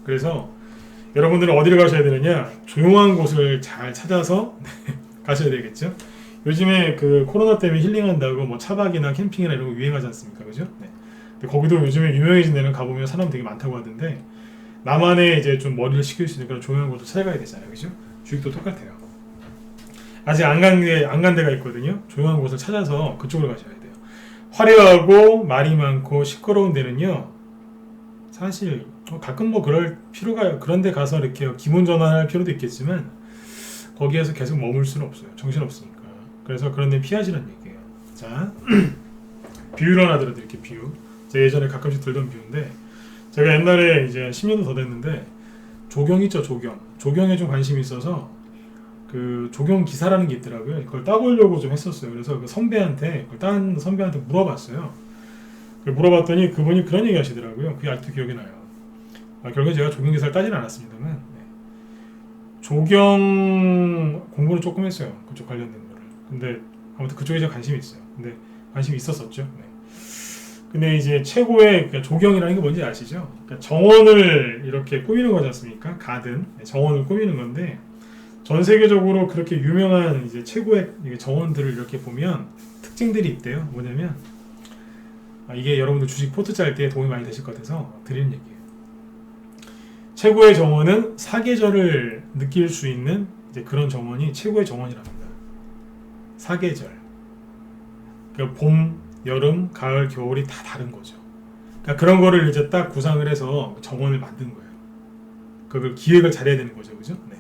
그래서 여러분들은 어디를 가셔야 되느냐? 조용한 곳을 잘 찾아서 가셔야 되겠죠? 요즘에 그 코로나 때문에 힐링한다고 뭐 차박이나 캠핑이나 이런 거 유행하지 않습니까? 그죠? 네. 근데 거기도 요즘에 유명해진 데는 가보면 사람 되게 많다고 하던데, 나만의 이제 좀 머리를 식힐 수 있는 그런 조용한 곳을 찾아가야 되잖아요. 그죠? 주식도 똑같아요. 아직 안 간 데가 있거든요. 조용한 곳을 찾아서 그쪽으로 가셔야 돼요. 화려하고 말이 많고 시끄러운 데는요, 사실 가끔 뭐 그런 데 가서 이렇게 기분 전환할 필요도 있겠지만 거기에서 계속 머물 수는 없어요. 정신없으니까. 그래서 그런 데 피하시라는 얘기예요. 자, 비유를 하나 들어드릴게요. 비유. 제가 예전에 가끔씩 들던 비유인데, 제가 옛날에 이제 10년도 더 됐는데 조경 있죠, 조경에 좀 관심이 있어서 그 조경 기사라는 게 있더라고요. 그걸 따보려고 좀 했었어요. 그래서 그 선배한테, 그걸 딴 선배한테 물어봤어요. 물어봤더니 그분이 그런 얘기 하시더라고요. 그게 아직도 기억이 나요. 결국에 제가 조경 기사를 따지는 않았습니다만, 네. 조경 공부는 조금 했어요. 그쪽 관련된 거를. 근데 아무튼 그쪽에 제가 관심이 있어요. 근데 관심이 있었었죠. 네. 근데 이제 최고의 그러니까 조경이라는 게 뭔지 아시죠? 그러니까 정원을 이렇게 꾸미는 거지 않습니까? 가든 정원을 꾸미는 건데, 전 세계적으로 그렇게 유명한 이제 최고의 정원들을 이렇게 보면 특징들이 있대요. 뭐냐면, 이게 여러분들 주식 포트 짤 때 도움이 많이 되실 것 같아서 드리는 얘기예요. 최고의 정원은 사계절을 느낄 수 있는 이제 그런 정원이 최고의 정원이랍니다. 사계절. 그러니까 봄, 여름, 가을, 겨울이 다 다른 거죠. 그러니까 그런 거를 이제 딱 구상을 해서 정원을 만든 거예요. 그걸 기획을 잘해야 되는 거죠, 그죠? 네.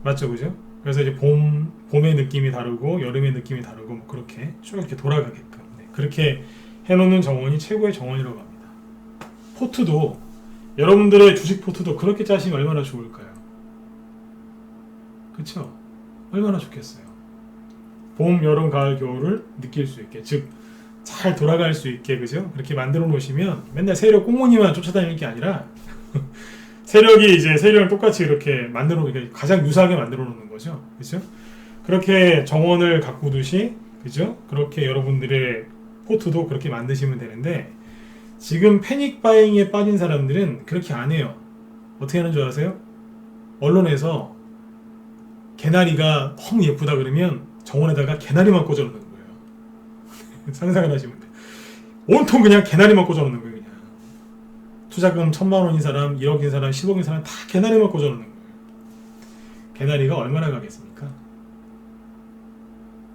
맞죠, 그죠? 그래서 이제 봄의 느낌이 다르고 여름의 느낌이 다르고 뭐 그렇게 쭉 이렇게 돌아가게끔, 네. 그렇게 해놓는 정원이 최고의 정원이라고 합니다. 포트도, 여러분들의 주식 포트도 그렇게 짜시면 얼마나 좋을까요? 그쵸? 얼마나 좋겠어요. 봄, 여름, 가을, 겨울을 느낄 수 있게, 즉 잘 돌아갈 수 있게, 그죠? 그렇게 만들어 놓으시면 맨날 세력 꽁무니만 쫓아다니는 게 아니라 세력을 똑같이 이렇게 만들어 놓으니까 가장 유사하게 만들어 놓는 거죠. 그죠? 그렇게 정원을 가꾸듯이, 그죠? 그렇게 여러분들의 포트도 그렇게 만드시면 되는데, 지금 패닉 바잉에 빠진 사람들은 그렇게 안 해요. 어떻게 하는 줄 아세요? 언론에서 개나리가 너무 예쁘다 그러면 정원에다가 개나리만 꽂아 놓는 거예요. 상상을 하시면 돼요. 온통 그냥 개나리만 꽂아 놓는 거예요. 그냥 투자금 1,000만 원인 사람, 1억인 사람, 10억인 사람 다 개나리만 꽂아 놓는 거예요. 개나리가 얼마나 가겠습니까?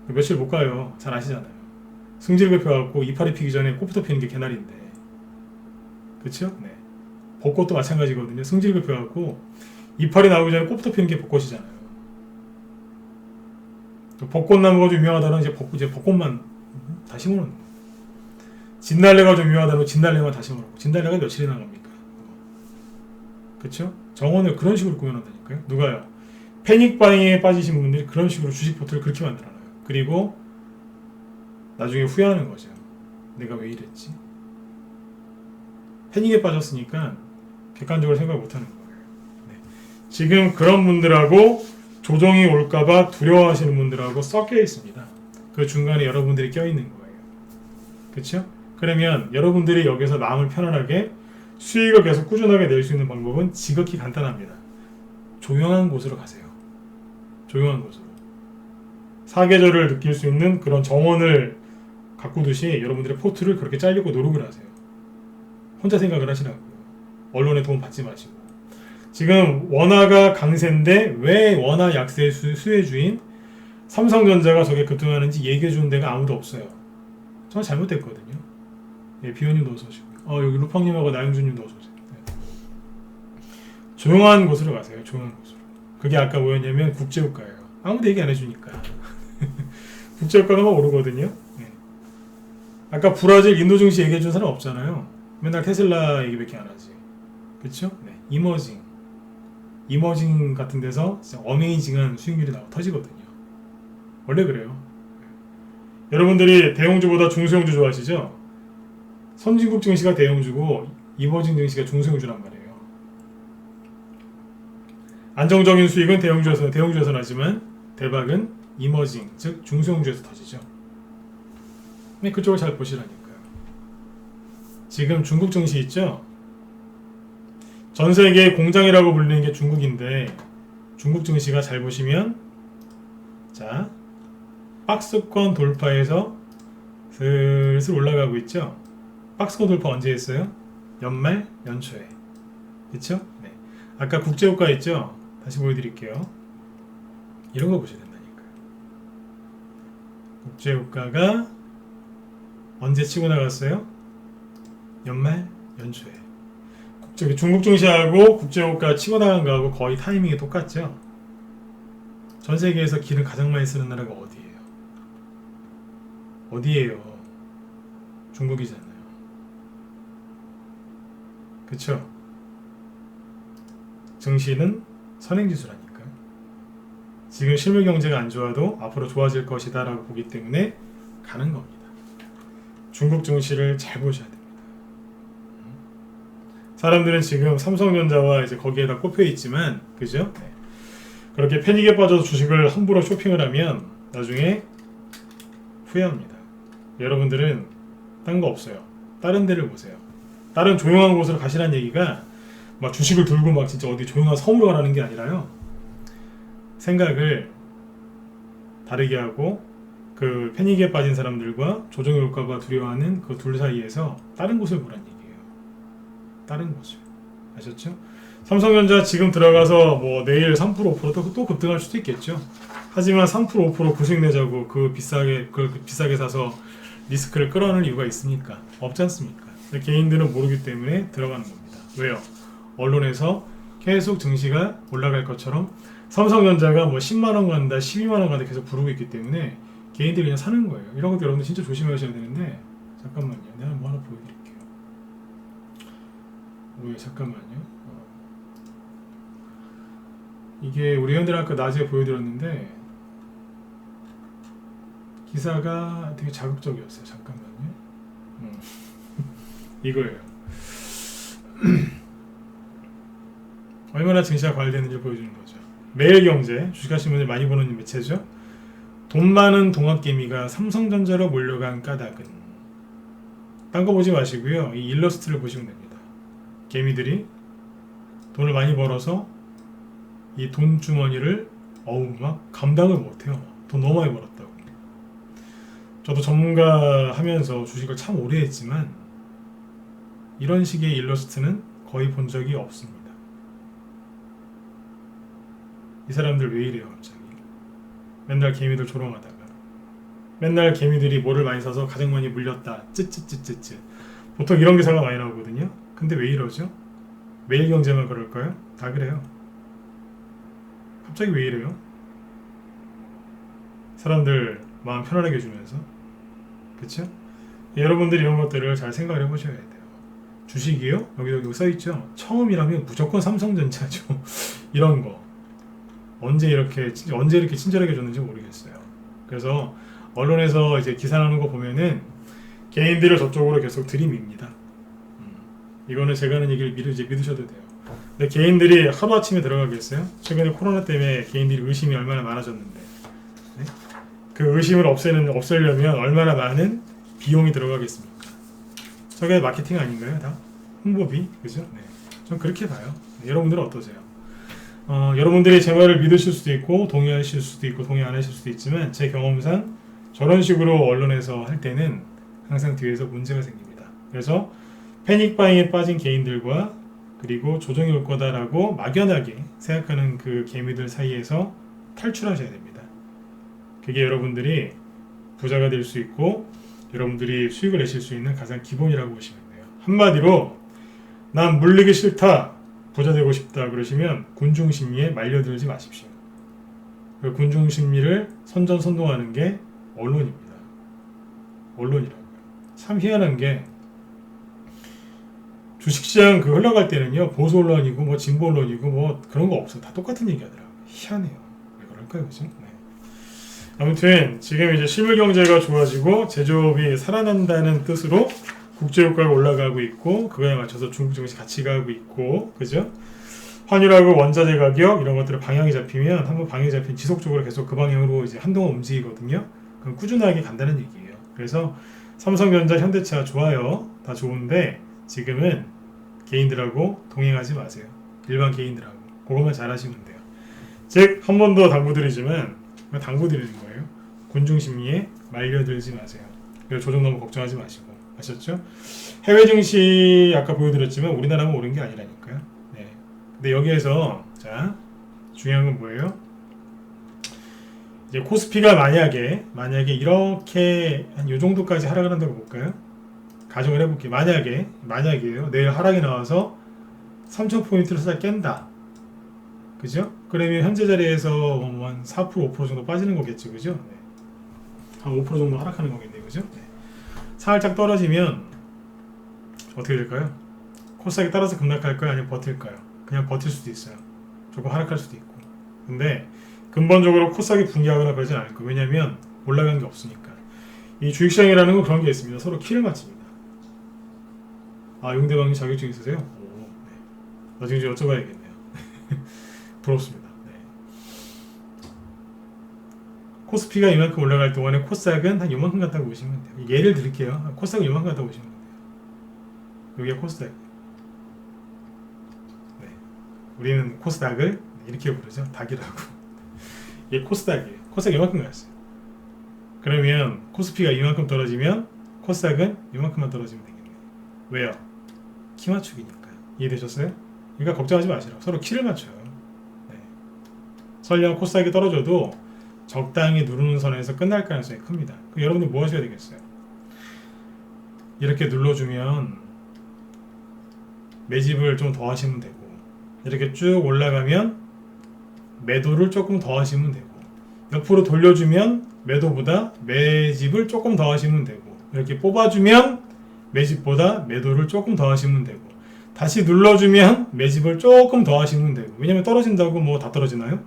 며칠 못 가요. 잘 아시잖아요. 승질급해 갖고 이파리 피기 전에 꽃부터 피는 게 개나리인데, 그렇죠? 네. 벚꽃도 마찬가지거든요. 승질급해 갖고 이파리 나오기 전에 꽃부터 피는 게 벚꽃이잖아요. 벚꽃나무가 좀 유명하다는 이제 벚꽃만 다 심어놓는 거예요. 진달래가 좀 유명하다면 진달래만 다 심어놓고, 진달래가 며칠이나 갑니까? 그렇죠? 정원을 그런 식으로 꾸며놓는다니까요. 누가요? 패닉바잉에 빠지신 분들이 그런 식으로 주식 포트를 그렇게 만들어놔요. 그리고 나중에 후회하는 거죠. 내가 왜 이랬지? 패닉에 빠졌으니까 객관적으로 생각 못하는 거예요. 네. 지금 그런 분들하고 조정이 올까봐 두려워하시는 분들하고 섞여 있습니다. 그 중간에 여러분들이 껴있는 거예요. 그렇죠? 그러면 여러분들이 여기서 마음을 편안하게 수익을 계속 꾸준하게 낼 수 있는 방법은 지극히 간단합니다. 조용한 곳으로 가세요. 조용한 곳으로. 사계절을 느낄 수 있는 그런 정원을 가꾸듯이 여러분들의 포트를 그렇게 짜려고 노력을 하세요. 혼자 생각을 하시라고요. 언론의 도움 받지 마시고. 지금 원화가 강세인데 왜 원화 약세 수혜주인 삼성전자가 저게 급등하는지 얘기해주는 데가 아무도 없어요. 저는 잘못됐거든요. 예, 비원님도 어서 오시고요. 여기 루팡님하고 나영준님도 어서 오세요. 네. 조용한 곳으로 가세요. 조용한 곳으로. 그게 아까 뭐였냐면 국제유가예요. 아무도 얘기 안 해주니까. 국제유가가 막 오르거든요. 네. 아까 브라질, 인도 증시 얘기해준 사람 없잖아요. 맨날 테슬라 얘기밖에 안 하지. 그쵸? 네. 이머징 같은 데서 진짜 어메이징한 수익률이 터지거든요. 원래 그래요. 여러분들이 대형주보다 중소형주 좋아하시죠? 선진국 증시가 대형주고 이머징 증시가 중소형주란 말이에요. 안정적인 수익은 대형주에서 나지만 대박은 이머징, 즉 중소형주에서 터지죠. 근데 그쪽을 잘 보시라니까요. 지금 중국 증시 있죠? 전 세계 공장이라고 불리는 게 중국인데 중국 증시가 잘 보시면 자 박스권 돌파해서 슬슬 올라가고 있죠. 박스권 돌파 언제 했어요? 연말 연초에. 그쵸? 네. 아까 국제유가 있죠? 다시 보여드릴게요. 이런 거 보셔야 된다니까요. 국제유가가 언제 치고 나갔어요? 연말 연초에. 중국 증시하고 국제유가 치고 나간 거하고 거의 타이밍이 똑같죠? 전 세계에서 기름 가장 많이 쓰는 나라가 어디예요? 어디예요? 중국이잖아요. 그쵸? 증시는 선행지수라니까요. 지금 실물 경제가 안 좋아도 앞으로 좋아질 것이다 라고 보기 때문에 가는 겁니다. 중국 증시를 잘 보셔야 됩니다. 사람들은 지금 삼성전자와 이제 거기에다 꼽혀 있지만, 그죠? 네. 그렇게 패닉에 빠져서 주식을 함부로 쇼핑을 하면 나중에 후회합니다. 여러분들은 딴 거 없어요. 다른 데를 보세요. 다른 조용한 곳으로 가시라는 얘기가 막 주식을 들고 막 진짜 어디 조용한 섬으로 가라는 게 아니라요. 생각을 다르게 하고 그 패닉에 빠진 사람들과 조정이 올까봐 두려워하는 그 둘 사이에서 다른 곳을 보라는 얘기예요. 다른 곳을. 아셨죠? 삼성전자 지금 들어가서 뭐 내일 3% 5% 또 급등할 수도 있겠죠. 하지만 3% 5% 구수익 내자고 그걸 비싸게 사서 리스크를 끌어안을 이유가 있습니까? 없지 않습니까? 개인들은 모르기 때문에 들어가는 겁니다. 왜요? 언론에서 계속 증시가 올라갈 것처럼 삼성전자가 뭐 10만원 간다 12만원 간다 계속 부르고 있기 때문에 개인들이 그냥 사는 거예요. 이런 것도 여러분들 진짜 조심하셔야 되는데 잠깐만요. 내가 뭐 하나 보여드릴게요. 왜 잠깐만요. 이게 우리 현대는 아까 낮에 보여드렸는데 기사가 되게 자극적이었어요. 잠깐만요. 이거예요. 얼마나 증시가 관리되는지 보여주는 거죠. 매일경제, 주식하시는 분들 많이 보는 매체죠. 돈 많은 동학개미가 삼성전자로 몰려간 까닭은. 딴 거 보지 마시고요. 이 일러스트를 보시면 됩니다. 개미들이 돈을 많이 벌어서 이 돈 주머니를 막 감당을 못해요. 돈 너무 많이 벌었다고. 저도 전문가 하면서 주식을 참 오래 했지만 이런 식의 일러스트는 거의 본 적이 없습니다. 이 사람들 왜 이래요 갑자기. 맨날 개미들 조롱하다가 맨날 개미들이 뭐를 많이 사서 가장 많이 물렸다 쯔쯔쯔쯔쯔 보통 이런 기사가 많이 나오거든요. 근데 왜 이러죠? 매일경제만 그럴까요? 다 그래요. 갑자기 왜 이래요? 사람들 마음 편안하게 해주면서. 그쵸? 여러분들이 이런 것들을 잘 생각을 해보셔야 돼요. 주식이요? 여기 써있죠? 처음이라면 무조건 삼성전자죠. 이런 거 언제 이렇게 친절하게 줬는지 모르겠어요. 그래서 언론에서 이제 기사 나오는 거 보면은 개인들을 저쪽으로 계속 들이밉니다. 이거는 제가 하는 얘기를 믿으셔도 돼요. 근데 개인들이 하루아침에 들어가겠어요? 최근에 코로나 때문에 개인들이 의심이 얼마나 많아졌는데, 네? 그 의심을 없애려면 얼마나 많은 비용이 들어가겠습니까? 저게 마케팅 아닌가요? 다? 홍보비? 그죠? 네. 전 그렇게 봐요. 네, 여러분들은 어떠세요? 여러분들이 제 말을 믿으실 수도 있고 동의하실 수도 있고 동의 안 하실 수도 있지만 제 경험상 저런 식으로 언론에서 할 때는 항상 뒤에서 문제가 생깁니다. 그래서 패닉바잉에 빠진 개인들과 그리고 조정이 올 거다라고 막연하게 생각하는 그 개미들 사이에서 탈출하셔야 됩니다. 그게 여러분들이 부자가 될 수 있고 여러분들이 수익을 내실 수 있는 가장 기본이라고 보시면 돼요. 한마디로 난 물리기 싫다, 부자 되고 싶다 그러시면 군중심리에 말려들지 마십시오. 그 군중심리를 선전선동하는 게 언론입니다. 언론이라고요. 참 희한한 게 주식시장 그 흘러갈 때는요, 보수 언론이고 뭐 진보 언론이고 뭐 그런 거 없어. 다 똑같은 얘기 하더라고요. 희한해요. 왜 그럴까요, 그죠? 네. 아무튼 지금 이제 실물 경제가 좋아지고 제조업이 살아난다는 뜻으로 국제유가가 올라가고 있고 그거에 맞춰서 중국 증시 같이 가고 있고, 그죠? 환율하고 원자재 가격 이런 것들을 방향이 잡히면 한번 방향이 잡히면 지속적으로 계속 그 방향으로 이제 한동안 움직이거든요. 그럼 꾸준하게 간다는 얘기예요. 그래서 삼성전자, 현대차 좋아요. 다 좋은데 지금은 개인들하고 동행하지 마세요. 일반 개인들하고. 그것만 잘하시면 돼요. 즉, 한 번 더 당부드리지만 당부드리는 거예요. 군중심리에 말려들지 마세요. 그래서 조정 너무 걱정하지 마시고. 아셨죠? 해외 증시 아까 보여드렸지만 우리나라만 오른 게 아니라니까요. 네. 근데 여기에서 자 중요한 건 뭐예요? 이제 코스피가 만약에 이렇게 한 요 정도까지 하락을 한다고 볼까요? 가정을 해볼게요. 만약이에요. 내일 하락이 나와서 3,000포인트를 살짝 깬다. 그죠? 그러면 현재 자리에서 한 4%, 5% 정도 빠지는 거겠죠. 그죠? 네. 한 5% 정도 하락하는 거겠네요. 그죠? 네. 살짝 떨어지면 어떻게 될까요? 코스닥이 따라서 급락할까요? 아니면 버틸까요? 그냥 버틸 수도 있어요. 조금 하락할 수도 있고. 근데 근본적으로 코스닥이 붕괴하거나 그러진 않을 거예요. 왜냐면 올라간 게 없으니까. 이 주식시장이라는 건 그런 게 있습니다. 서로 키를 맞춥니다. 아, 용대방님 자격증 있으세요? 오, 네. 나중에 좀 여쭤봐야겠네요. 부럽습니다. 네. 코스피가 이만큼 올라갈 동안에 코스닥은 한 요만큼 같다고 보시면 돼요. 예를 들게요. 코스닥은 요만큼 같다고 보시면 돼요. 여기가 코스닥. 네. 우리는 코스닥을 이렇게 부르죠. 닭이라고. 이게 코스닥이에요. 코스닥 이만큼 갔어요. 그러면 코스피가 이만큼 떨어지면 코스닥은 이만큼만 떨어지면 되겠네요. 왜요? 키 맞추기니까요. 이해되셨어요? 그러니까 걱정하지 마시라고. 서로 키를 맞춰요. 네. 설령 코스닥이 떨어져도 적당히 누르는 선에서 끝날 가능성이 큽니다. 그럼 여러분들 뭐 하셔야 되겠어요? 이렇게 눌러주면 매집을 좀 더 하시면 되고, 이렇게 쭉 올라가면 매도를 조금 더 하시면 되고, 옆으로 돌려주면 매도보다 매집을 조금 더 하시면 되고, 이렇게 뽑아주면 매집보다 매도를 조금 더 하시면 되고, 다시 눌러주면 매집을 조금 더 하시면 되고. 왜냐면 떨어진다고 뭐 다 떨어지나요?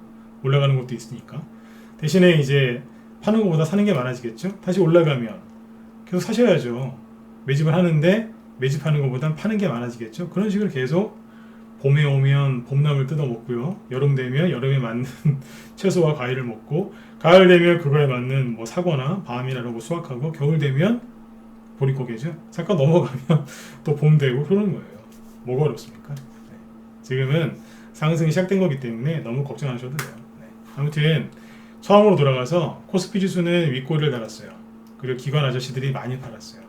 올라가는 것도 있으니까. 대신에 이제 파는 것보다 사는 게 많아지겠죠? 다시 올라가면 계속 사셔야죠. 매집을 하는데 매집하는 것보단 파는 게 많아지겠죠? 그런 식으로 계속 봄에 오면 봄나물 뜯어 먹고요. 여름 되면 여름에 맞는 채소와 과일을 먹고, 가을 되면 그거에 맞는 뭐 사과나 밤이나 이런 거 수확하고, 겨울 되면 보릿고개죠. 잠깐 넘어가면 또 봄 되고 그러는 거예요. 뭐가 어렵습니까? 네. 지금은 상승이 시작된 거기 때문에 너무 걱정 안 하셔도 돼요. 네. 아무튼 처음으로 돌아가서 코스피 지수는 윗꼬리를 달았어요. 그리고 기관 아저씨들이 많이 팔았어요.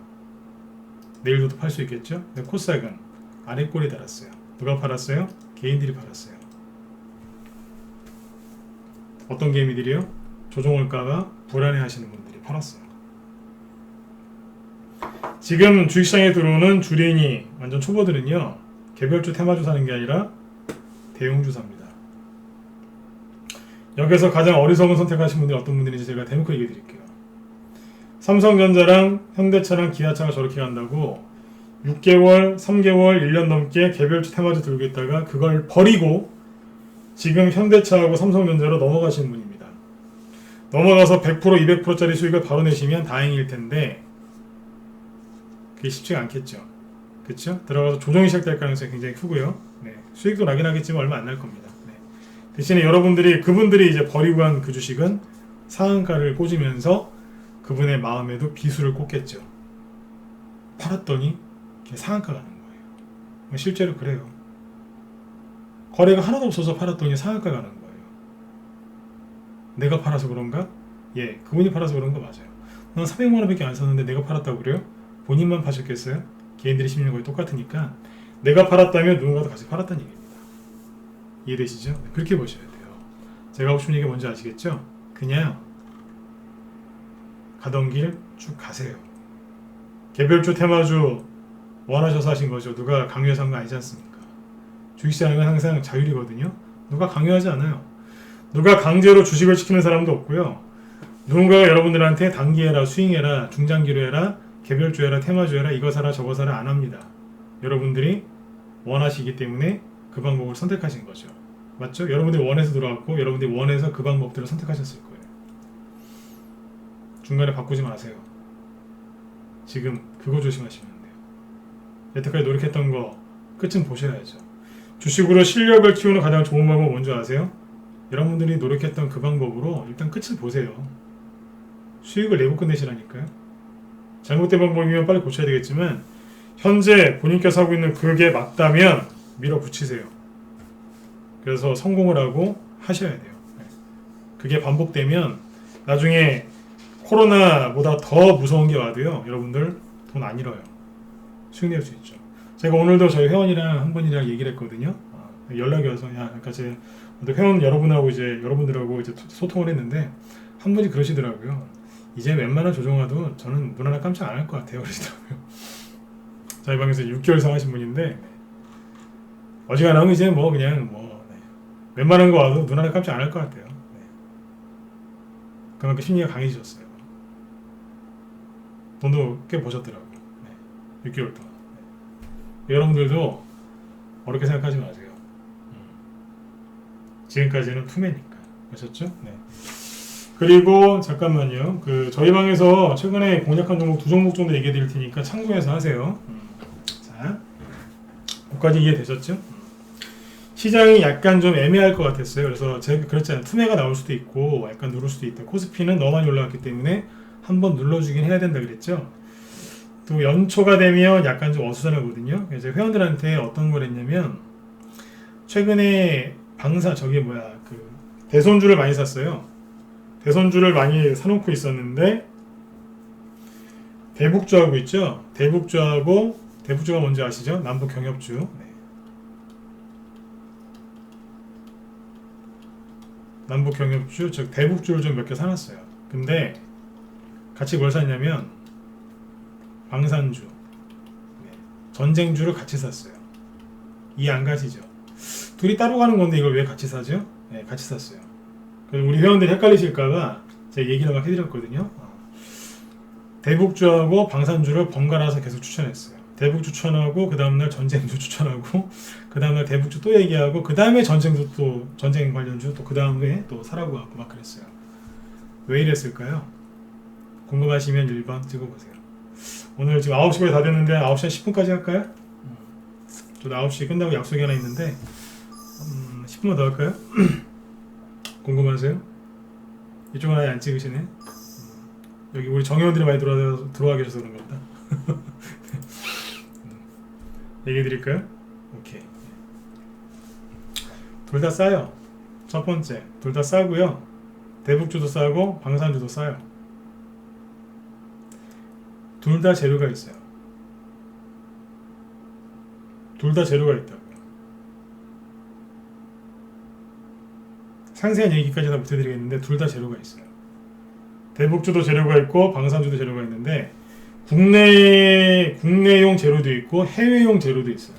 내일도 팔 수 있겠죠? 근데 코스닥은 아랫꼬리 달았어요. 누가 팔았어요? 개인들이 팔았어요. 어떤 개미들이요? 조정올까봐 불안해하시는 분들이 팔았어요. 지금 주식시장에 들어오는 주린이 완전 초보들은요, 개별주 테마주 사는 게 아니라 대형주 삽니다. 여기서 가장 어리석은 선택하신 분들이 어떤 분들인지 제가 대놓고 얘기해 드릴게요. 삼성전자랑 현대차랑 기아차가 저렇게 간다고 6개월, 3개월, 1년 넘게 개별주 테마주 들고 있다가 그걸 버리고 지금 현대차하고 삼성전자로 넘어가시는 분입니다. 넘어가서 100% 200%짜리 수익을 바로 내시면 다행일 텐데 그게 쉽지가 않겠죠. 그렇죠? 들어가서 조정이 시작될 가능성이 굉장히 크고요. 네. 수익도 나긴 하겠지만 얼마 안 날 겁니다. 네. 대신에 그분들이 이제 버리고 간 그 주식은 상한가를 꽂으면서 그분의 마음에도 비수를 꽂겠죠. 팔았더니 상한가 가는 거예요. 실제로 그래요. 거래가 하나도 없어서 팔았더니 상한가 가는 거예요. 내가 팔아서 그런가? 예, 그분이 팔아서 그런 거 맞아요. 난 300만 원밖에 안 샀는데 내가 팔았다고 그래요? 본인만 파셨겠어요? 개인들이 심리는 거에 똑같으니까 내가 팔았다면 누군가도 같이 팔았다는 얘기입니다. 이해되시죠? 그렇게 보셔야 돼요. 제가 하고 싶은 얘기 뭔지 아시겠죠? 그냥 가던 길 쭉 가세요. 개별주, 테마주 원하셔서 하신 거죠. 누가 강요해서 한 거 아니지 않습니까? 주식시장은 항상 자율이거든요. 누가 강요하지 않아요. 누가 강제로 주식을 시키는 사람도 없고요. 누군가가 여러분들한테 단기해라, 스윙해라, 중장기로 해라, 개별주 해라, 테마주 해라, 이거 사라 저거 사라 안 합니다. 여러분들이 원하시기 때문에 그 방법을 선택하신 거죠. 맞죠? 여러분들이 원해서 들어왔고 여러분들이 원해서 그 방법들을 선택하셨을 거예요. 중간에 바꾸지 마세요. 지금 그거 조심하시면 돼요. 여태까지 노력했던 거 끝은 보셔야죠. 주식으로 실력을 키우는 가장 좋은 방법 뭔지 아세요? 여러분들이 노력했던 그 방법으로 일단 끝을 보세요. 수익을 내고 끝내시라니까요. 잘못된 방법이면 빨리 고쳐야 되겠지만 현재 본인께서 하고 있는 그게 맞다면 밀어붙이세요. 그래서 성공을 하고 하셔야 돼요. 그게 반복되면 나중에 코로나보다 더 무서운 게 와도요. 여러분들 돈 안 잃어요. 수익 낼 수 있죠. 제가 오늘도 저희 회원이랑 한 분이랑 얘기를 했거든요. 연락이 와서 그러니까 제 회원 여러분들하고 이제 소통을 했는데 한 분이 그러시더라고요. 이제 웬만한 조정화도 저는 눈 하나 깜짝 안 할 것 같아요. 그러시더라고요. 저희 방에서 6개월 이상 하신 분인데 어지간하면 이제 웬만한 거 와도 눈 하나 깜짝 안 할 것 같아요. 그만큼 심리가 강해지셨어요. 돈도 꽤 버셨더라고요. 6개월 동안. 여러분들도 어렵게 생각하지 마세요. 지금까지는 투매니까. 아셨죠? 네. 그리고 잠깐만요. 저희 방에서 최근에 공략한 종목 2종목 정도 얘기해 드릴 테니까 참고해서 하세요. 자, 거기까지 이해되셨죠? 시장이 약간 좀 애매할 것 같았어요. 그래서 제가 그랬잖아요. 투매가 나올 수도 있고 약간 누를 수도 있다. 코스피는 너무 많이 올라왔기 때문에 한번 눌러주긴 해야 된다 그랬죠. 또 연초가 되면 약간 좀 어수선하거든요. 그래서 회원들한테 어떤 걸 했냐면 최근에 대손주를 많이 샀어요. 대손주를 많이 사놓고 있었는데 대북주하고 있죠. 대북주가 뭔지 아시죠? 남북 경협주. 네. 남북 경협주, 즉 대북주를 좀 몇 개 사놨어요. 근데 같이 뭘 샀냐면 방산주, 전쟁주를 같이 샀어요. 이해 안 가시죠? 둘이 따로 가는 건데 이걸 왜 같이 사죠? 네, 같이 샀어요. 우리 회원들이 헷갈리실까봐 제가 얘기를 막 해드렸거든요. 대북주하고 방산주를 번갈아서 계속 추천했어요. 대북 추천하고 그 다음날 전쟁주 추천하고 그 다음날 대북주 또 얘기하고 그 다음에 전쟁주 또 전쟁 관련주 또 그 다음에 또 사라고 하고 막 그랬어요. 왜 이랬을까요? 궁금하시면 1번 찍어보세요. 오늘 지금 9시까지 다 됐는데 9시 한 10분까지 할까요? 저도 9시 끝나고 약속이 하나 있는데 10분만 더 할까요? 궁금하세요? 이쪽은 아예 안 찍으시네. 여기 우리 정회원들이 많이 들어와 계셔서 그런 것 같다. 얘기해 드릴까요? 오케이. 둘 다 싸요. 첫 번째, 둘 다 싸고요. 대북주도 싸고 방산주도 싸요. 둘 다 재료가 있어요. 둘 다 재료가 있다고요. 상세한 얘기까지 다 못해드리겠는데 둘 다 재료가 있어요. 대북주도 재료가 있고 방산주도 재료가 있는데 국내용 재료도 있고 해외용 재료도 있어요.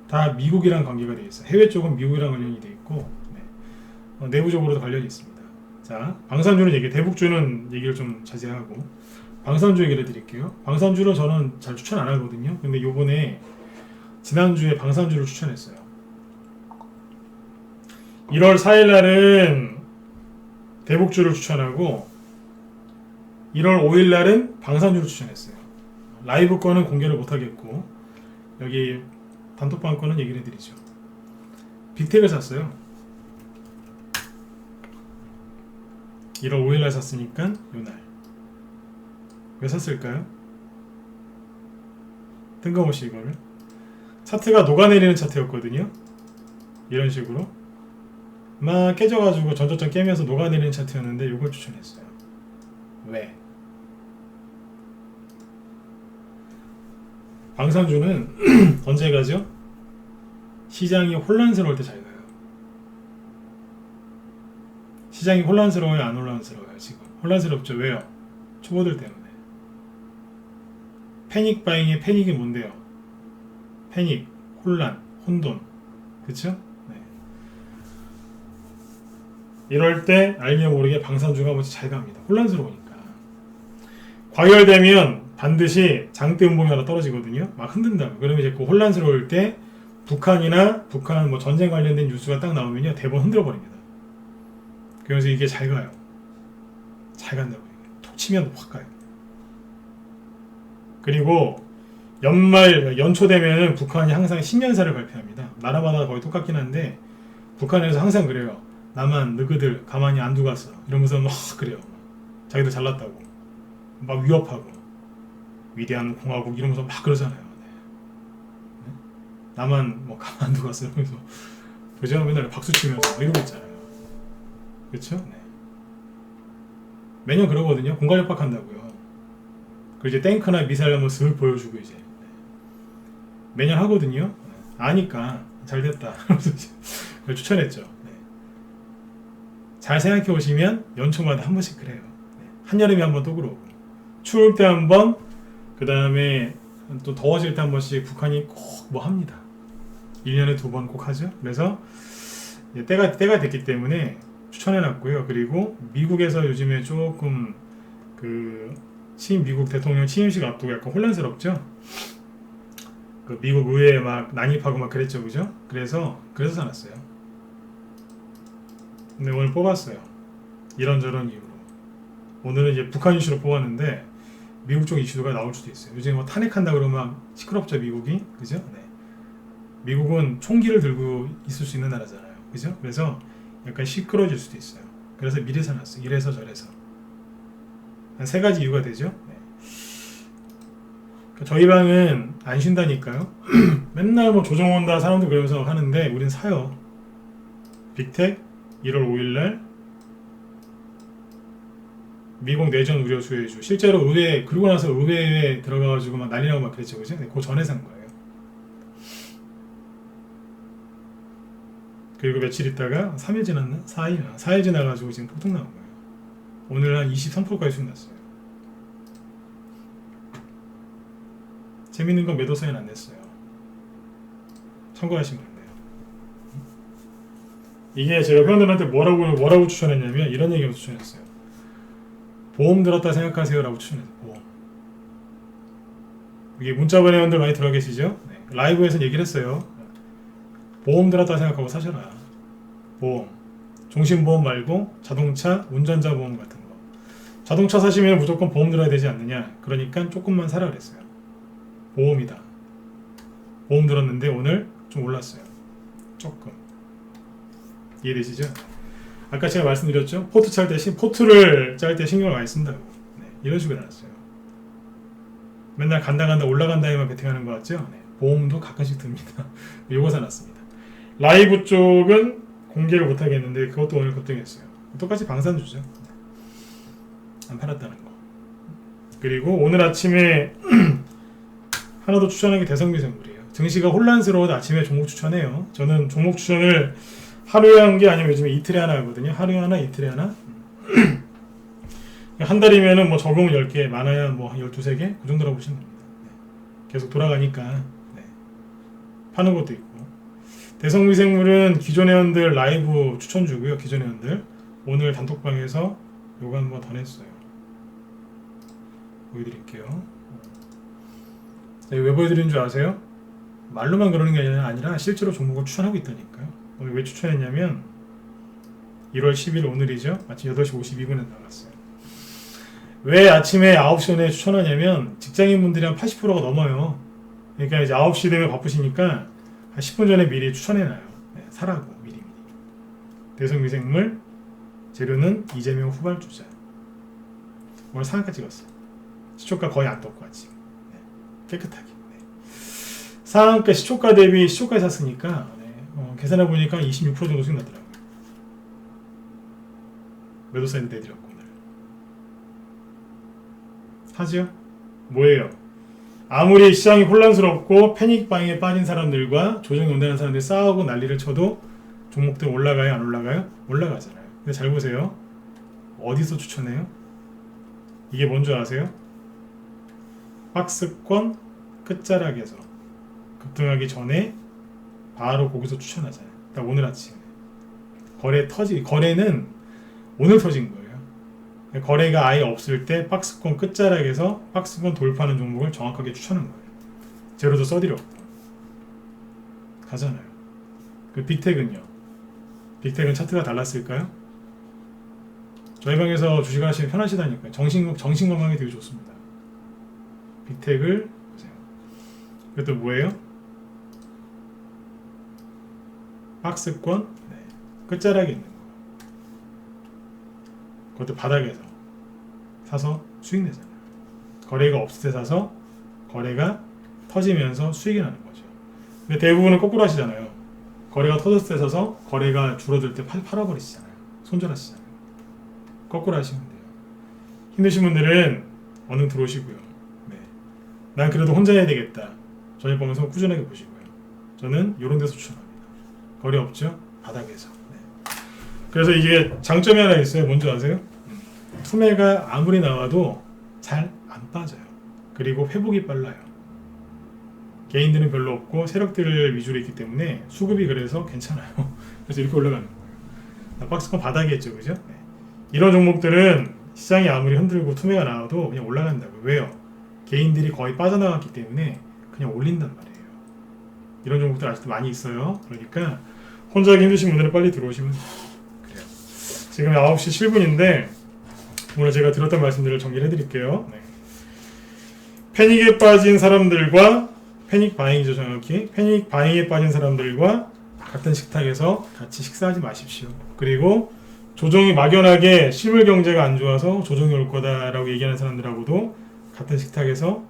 다 미국이랑 관계가 되어 있어요. 해외 쪽은 미국이랑 관련이 되어 있고 내부적으로도 관련이 있습니다. 자, 방산주는 대북주는 얘기를 좀 자세하고 방산주 얘기를 드릴게요. 방산주는 저는 잘 추천 안 하거든요. 근데 요번에 지난주에 방산주를 추천했어요. 1월 4일 날은 대북주를 추천하고 1월 5일 날은 방산주를 추천했어요. 라이브 거는 공개를 못하겠고 여기 단톡방 거는 얘기를 해드리죠. 빅텍을 샀어요. 1월 5일 날 샀으니까 요날. 왜 샀을까요? 뜬금없이 이거를. 차트가 녹아내리는 차트였거든요. 이런 식으로 막 깨져가지고 전저점 깨면서 녹아내리는 차트였는데 이걸 추천했어요. 왜? 방산주는 언제 가죠? 시장이 혼란스러울 때 잘 가요. 시장이 혼란스러워요? 안 혼란스러워요? 지금 혼란스럽죠. 왜요? 초보들 때문에. 패닉 바잉의 패닉이 뭔데요? 패닉, 혼란, 혼돈. 그쵸? 네. 이럴 때 알면 모르게 방산주가 뭐지 잘 갑니다. 혼란스러우니까. 과열되면 반드시 장대 음봉이 하나 떨어지거든요. 막 흔든다고. 그러면 이제 그 혼란스러울 때 북한 뭐 전쟁 관련된 뉴스가 딱 나오면요. 대본 흔들어 버립니다. 그래서 이게 잘 가요. 잘 간다고. 톡 치면 확 가요. 그리고 연초 되면은 북한이 항상 신년사를 발표합니다. 나라마다 거의 똑같긴 한데 북한에서 항상 그래요. 나만 너희들 가만히 안 두고 갔어. 이러면서 막 그래요. 자기들 잘났다고. 막 위협하고 위대한 공화국 이러면서 막 그러잖아요. 네? 나만 뭐 가만 안 두고 갔어. 이러면서 그죠? 맨날 박수 치면서 이러고 있잖아요. 그렇죠? 네. 매년 그러거든요. 공갈 협박한다고요. 그 이제 탱크나 미사일 한번 슥 보여주고 이제 매년 하거든요. 아니까 잘 됐다. 추천했죠. 네. 잘 생각해 보시면 연초마다 한 번씩 그래요. 네. 한여름에 한 번 또 그러고 추울 때 한 번, 그 다음에 또 더워질 때 한 번씩 북한이 꼭 뭐 합니다. 1년에 2번 꼭 하죠. 그래서 때가 됐기 때문에 추천해놨고요. 그리고 미국에서 요즘에 조금 그 미국 대통령 취임식 앞두고 약간 혼란스럽죠. 그 미국 의회에 막 난입하고 막 그랬죠, 그죠? 그래서 사놨어요. 근데 오늘 뽑았어요. 이런저런 이유로. 오늘은 이제 북한 이슈로 뽑았는데 미국 쪽 이슈가 나올 수도 있어요. 요즘 뭐 탄핵한다 그러면 막 시끄럽죠, 미국이, 그죠? 네. 미국은 총기를 들고 있을 수 있는 나라잖아요, 그죠? 그래서 약간 시끄러질 수도 있어요. 그래서 미리 사놨어요. 이래서 저래서. 한 3가지 이유가 되죠. 네. 저희 방은 안 쉰다니까요. 맨날 뭐 조정 온다 사람들 그러면서 하는데 우린 사요. 빅텍 1월 5일날 미국 내전 우려 수혜주. 실제로 의회 그러고 나서 의회에 들어가가지고 막 난리나고 막 그랬죠, 그죠? 네, 그 전에 산 거예요. 그리고 며칠 있다가 3일 지났나? 4일 지나가지고 지금 폭등 나온 거예요. 오늘 한 23%까지 수익 났어요. 재밌는 건 매도 사인 안 냈어요. 참고하시면 돼요. 이게 제가 회원들한테 뭐라고 추천했냐면 이런 얘기를 추천했어요. 보험 들었다 생각하세요 라고 추천했어요. 보험. 이게 문자번 회원들 많이 들어 계시죠? 네. 라이브에서 얘기를 했어요. 보험 들었다 생각하고 사셔라. 보험. 종신보험 말고 자동차, 운전자 보험 같은 거. 자동차 사시면 무조건 보험 들어야 되지 않느냐. 그러니까 조금만 사라 그랬어요. 보험이다. 보험 들었는데 오늘 좀 올랐어요. 조금. 이해되시죠? 아까 제가 말씀드렸죠? 포트를 짤 때 신경을 많이 쓴다고. 네, 이런 식으로 해놨어요. 맨날 간다 올라간다에만 베팅하는 것 같죠? 네, 보험도 가끔씩 듭니다. 요거 사놨습니다. 라이브 쪽은 공개를 못하겠는데 그것도 오늘 급등했어요. 똑같이 방산주죠. 안 팔았다는 거. 그리고 오늘 아침에 하나 더 추천한 게 대성미생물이에요. 증시가 혼란스러워도 아침에 종목 추천해요. 저는 종목 추천을 하루에 한 게 아니면 요즘에 이틀에 하나 하거든요. 하루에 하나, 이틀에 하나. 한 달이면은 뭐 적용은 10개, 많아야 뭐 12, 3개? 그 정도라고 보시면 됩니다. 계속 돌아가니까. 네. 파는 것도 있고. 대성미생물은 기존 회원들 라이브 추천 주고요. 기존 회원들. 오늘 단톡방에서 요거 한번 더 냈어요. 보여드릴게요. 왜 보여드리는 줄 아세요? 말로만 그러는 게 아니라 실제로 종목을 추천하고 있다니까요. 오늘 왜 추천했냐면 1월 10일 오늘이죠. 아침 8시 52분에 나갔어요. 왜 아침에 9시 전에 추천하냐면 직장인분들이 한 80%가 넘어요. 그러니까 이제 9시 되면 바쁘시니까 한 10분 전에 미리 추천해놔요. 네, 사라고 미리. 대성미생물 재료는 이재명 후발주자. 오늘 상한가 찍었어. 시초가 거의 안 떴고 아직. 네, 깨끗하게. 네. 상한가 시초가 대비 시초가에 샀으니까 계산해 보니까 26% 정도 수익 나더라고요. 매도 사인 내드렸고 오늘. 하죠? 뭐예요? 아무리 시장이 혼란스럽고 패닉 바잉에 빠진 사람들과 조정이 온다는 사람들이 싸우고 난리를 쳐도 종목들 올라가요? 안 올라가요? 올라가잖아요. 근데 잘 보세요. 어디서 추천해요? 이게 뭔지 아세요? 박스권 끝자락에서 급등하기 전에 바로 거기서 추천하잖아요. 딱 오늘 아침 거래는 오늘 터진 거예요. 거래가 아예 없을 때 박스권 끝자락에서 박스권 돌파하는 종목을 정확하게 추천한 거예요. 제로도 써드렸고 가잖아요. 그 빅텍은요. 빅텍은 차트가 달랐을까요? 저희 방에서 주식을 하시면 편하시다니까요. 정신 건강에 되게 좋습니다. 빅텍을 보세요. 이것도 뭐예요? 박스권 끝자락에 있는 거. 그것도 바닥에서 사서 수익 내잖아요. 거래가 없을 때 사서 거래가 터지면서 수익이 나는 거죠. 근데 대부분은 거꾸로 하시잖아요. 거래가 터졌을 때 사서 거래가 줄어들 때 팔아버리시잖아요. 손절하시잖아요. 거꾸로 하시면 돼요. 힘드신 분들은 얼른 들어오시고요. 네. 난 그래도 혼자 해야 되겠다. 저희 방송 꾸준하게 보시고요. 저는 이런 데서 추천합니다. 거래 없죠? 바닥에서. 네. 그래서 이게 장점이 하나 있어요. 뭔지 아세요? 투매가 아무리 나와도 잘 안 빠져요. 그리고 회복이 빨라요. 개인들은 별로 없고 세력들 위주로 있기 때문에 수급이 그래서 괜찮아요. 그래서 이렇게 올라가는 거예요. 박스권 바닥에 있죠, 그죠? 네. 이런 종목들은 시장이 아무리 흔들고 투매가 나와도 그냥 올라간다고요. 왜요? 개인들이 거의 빠져나갔기 때문에 그냥 올린단 말이에요. 이런 종목들 아직도 많이 있어요. 그러니까 혼자 하기 힘드신 분들은 빨리 들어오시면 그래요. 지금 9시 7분인데 오늘 제가 들었던 말씀들을 정리를 해드릴게요. 네. 패닉에 빠진 사람들과 패닉 바잉이죠, 정확히. 패닉 바잉에 빠진 사람들과 같은 식탁에서 같이 식사하지 마십시오. 그리고 조정이 막연하게 실물 경제가 안 좋아서 조정이 올 거다라고 얘기하는 사람들하고도 같은 식탁에서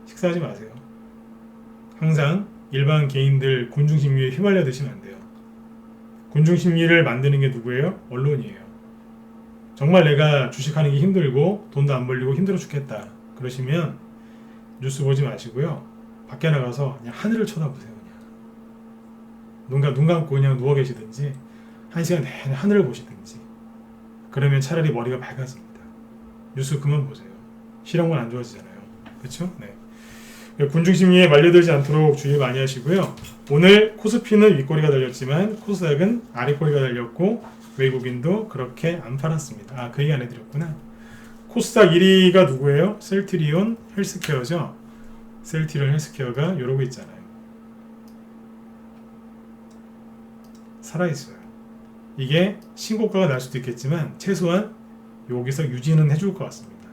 식사하지 마세요. 항상 일반 개인들 군중심리에 휘말려 드시면 안 돼요. 군중심리를 만드는 게 누구예요? 언론이에요. 정말 내가 주식하는 게 힘들고 돈도 안 벌리고 힘들어 죽겠다 그러시면 뉴스 보지 마시고요. 밖에 나가서 그냥 하늘을 쳐다보세요. 그냥 눈 감고 그냥 누워 계시든지 1시간 내내 하늘을 보시든지 그러면 차라리 머리가 밝아집니다. 뉴스 그만 보세요. 실험은 안 좋아지잖아요. 그렇죠? 네. 군중심리에 말려들지 않도록 주의 많이 하시고요. 오늘 코스피는 윗꼬리가 달렸지만 코스닥은 아랫꼬리가 달렸고 외국인도 그렇게 안 팔았습니다. 아, 그 얘기 안 해드렸구나. 코스닥 1위가 누구예요? 셀트리온 헬스케어죠. 셀트리온 헬스케어가 이러고 있잖아요. 살아있어요. 이게 신고가가 날 수도 있겠지만 최소한 여기서 유지는 해줄 것 같습니다.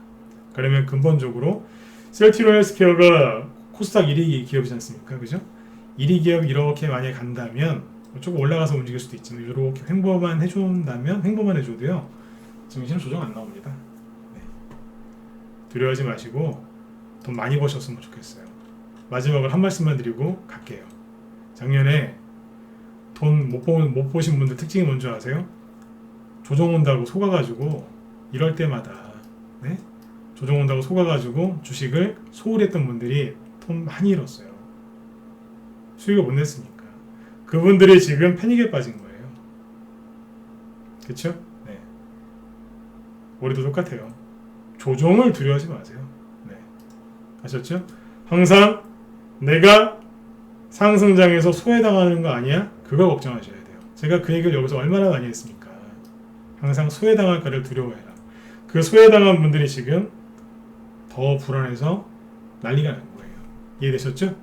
그러면 근본적으로 셀트리온 헬스케어가 코스닥 1위 기업이지 않습니까? 그죠? 1위 기업이 이렇게 만약에 간다면 조금 올라가서 움직일 수도 있지만 이렇게 횡보만 해준다면 횡보만 해줘도요. 증시는 조정 안 나옵니다. 네. 두려워하지 마시고 돈 많이 버셨으면 좋겠어요. 마지막으로 한 말씀만 드리고 갈게요. 작년에 돈 못 보신 분들 특징이 뭔지 아세요? 조정 온다고 속아가지고 이럴 때마다 네? 조정 온다고 속아가지고 주식을 소홀했던 분들이 돈 많이 잃었어요. 수익을 못 냈으니까. 그분들이 지금 패닉에 빠진 거예요. 그쵸? 네. 우리도 똑같아요. 조정을 두려워하지 마세요. 네. 아셨죠? 항상 내가 상승장에서 소외당하는 거 아니야? 그거 걱정하셔야 돼요. 제가 그 얘기를 여기서 얼마나 많이 했습니까? 항상 소외당할까를 두려워해라. 그 소외당한 분들이 지금 더 불안해서 난리가 난 거예요. 이해되셨죠?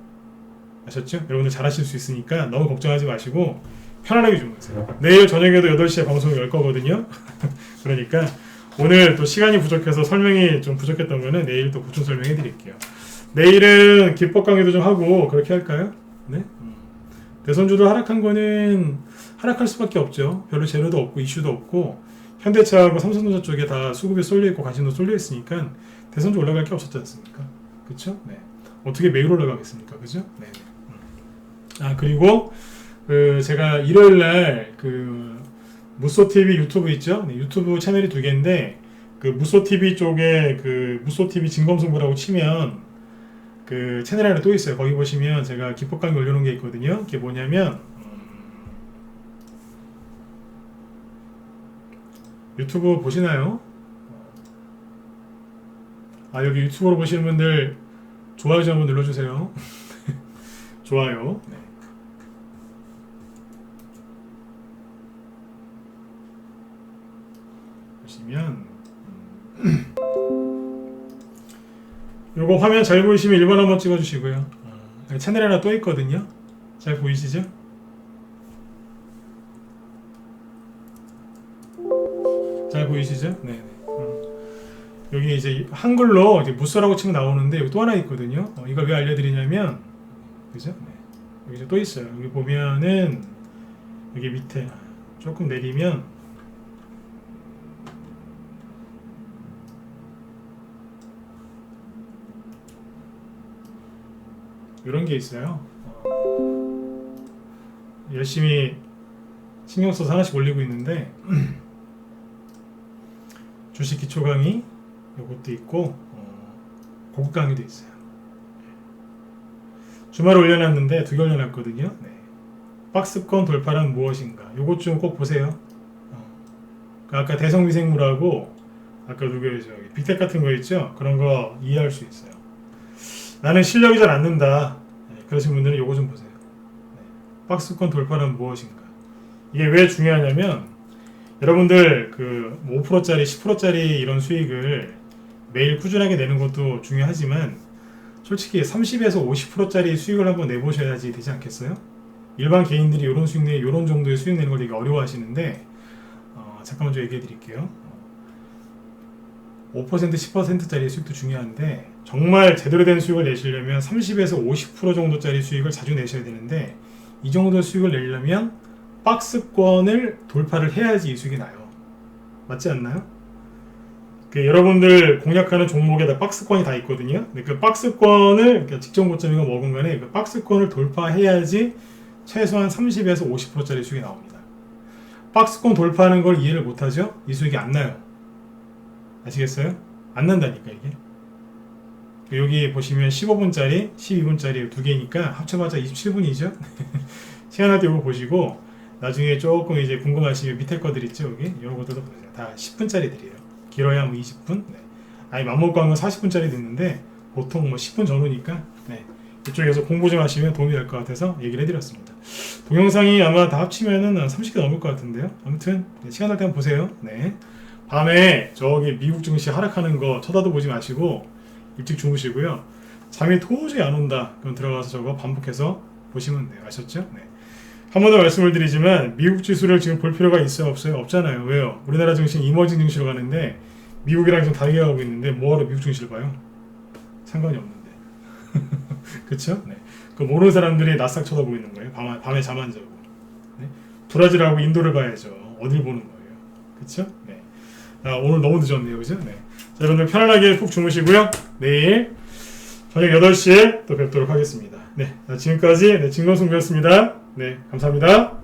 아셨죠? 여러분들 잘하실 수 있으니까 너무 걱정하지 마시고 편안하게 주무세요. 내일 저녁에도 8시에 방송을 열 거거든요. 그러니까 오늘 또 시간이 부족해서 설명이 좀 부족했던 거는 내일 또 보충 설명해 드릴게요. 내일은 기법 강의도 좀 하고 그렇게 할까요? 네? 대선주도 하락한 거는 하락할 수밖에 없죠. 별로 재료도 없고 이슈도 없고 현대차하고 삼성전자 쪽에 다 수급이 쏠려 있고 관심도 쏠려 있으니까 대선주 올라갈 게 없었지 않습니까? 그렇죠? 네. 어떻게 매일 올라가겠습니까? 그죠? 네. 아 그리고 제가 일요일 날그 무소 TV 유튜브 있죠? 네, 유튜브 채널이 2개인데 그 무소 TV 쪽에 그 무소 TV 진검승부라고 치면 그 채널 하나 또 있어요. 거기 보시면 제가 기법 강의 올려놓은 게 있거든요. 그게 뭐냐면 유튜브 보시나요? 아 여기 유튜브로 보시는 분들 좋아요 좀 한번 눌러주세요. 좋아요. 네. 보시면 요거 화면 잘 보이시면 1번 한번 찍어주시고요. 채널 하나 또 있거든요. 잘 보이시죠? 잘 보이시죠? 네. 여기 이제 한글로 이제 무쏘라고 치면 나오는데 여기 또 하나 있거든요. 이걸 왜 알려드리냐면, 그죠? 네. 여기 이제 또 있어요. 여기 보면은 여기 밑에 조금 내리면 이런 게 있어요. 열심히 신경 써서 하나씩 올리고 있는데 주식 기초 강의 요것도 있고 고급 강의도 있어요. 주말에 올려놨는데 2개 올려놨거든요. 네. 박스권 돌파란 무엇인가? 요것 좀 꼭 보세요. 아까 대성미생물하고 아까 누구였죠? 빅텍 같은 거 있죠? 그런 거 이해할 수 있어요. 나는 실력이 잘 안 는다. 네, 그러신 분들은 요거 좀 보세요. 네. 박스권 돌파란 무엇인가? 이게 왜 중요하냐면 여러분들 그 5%짜리 10%짜리 이런 수익을 매일 꾸준하게 내는 것도 중요하지만 솔직히 30에서 50%짜리 수익을 한번 내보셔야지 되지 않겠어요? 일반 개인들이 이런 수익 이런 정도의 수익 내는 걸 되게 어려워하시는데 잠깐만 좀 얘기해 드릴게요. 5% 10%짜리 수익도 중요한데 정말 제대로 된 수익을 내시려면 30에서 50% 정도짜리 수익을 자주 내셔야 되는데 이 정도 수익을 내려면 박스권을 돌파를 해야지 이 수익이 나요. 맞지 않나요? 여러분들 공략하는 종목에다 박스권이 다 있거든요. 근데 그 박스권을 그러니까 직전 고점이가 뭐건 간에 그 박스권을 돌파해야지 최소한 30에서 50%짜리 수익이 나옵니다. 박스권 돌파하는 걸 이해를 못하죠? 이 수익이 안 나요. 아시겠어요? 안 난다니까 이게. 여기 보시면 15분짜리, 12분짜리 2개니까 합쳐봤자 27분이죠? 시간 날 때 이거 보시고 나중에 조금 이제 궁금하시면 밑에 거들 있죠? 여기 이런 것들도 보세요. 다 10분짜리들이에요. 길어야 뭐 20분? 네. 아니 맘먹고 하면 40분짜리도 있는데 보통 뭐 10분 전후니까 네. 이쪽에서 공부 좀 하시면 도움이 될 것 같아서 얘기를 해드렸습니다. 동영상이 아마 다 합치면은 한 30개 넘을 것 같은데요. 아무튼 네, 시간 날 때 한번 보세요. 네. 밤에 저기 미국 증시 하락하는 거 쳐다도 보지 마시고 일찍 주무시고요. 잠이 도저히 안 온다. 그럼 들어가서 저거 반복해서 보시면 돼요. 아셨죠? 네. 한 번 더 말씀을 드리지만 미국 지수를 지금 볼 필요가 있어요? 없어요? 없잖아요. 왜요? 우리나라 증시는 이머징 증시로 가는데 미국이랑 좀 다르게 가고 있는데 뭐하러 미국 증시를 봐요? 상관이 없는데. 그쵸? 네. 그 모르는 사람들이 나싹 쳐다보고 있는 거예요. 밤에 잠 안 자고. 네? 브라질하고 인도를 봐야죠. 어딜 보는 거예요. 그쵸? 네. 아, 오늘 너무 늦었네요. 그죠? 네. 자, 여러분들 편안하게 푹 주무시고요. 내일 저녁 8시에 또 뵙도록 하겠습니다. 네. 자, 지금까지 진검승부였습니다. 네. 감사합니다.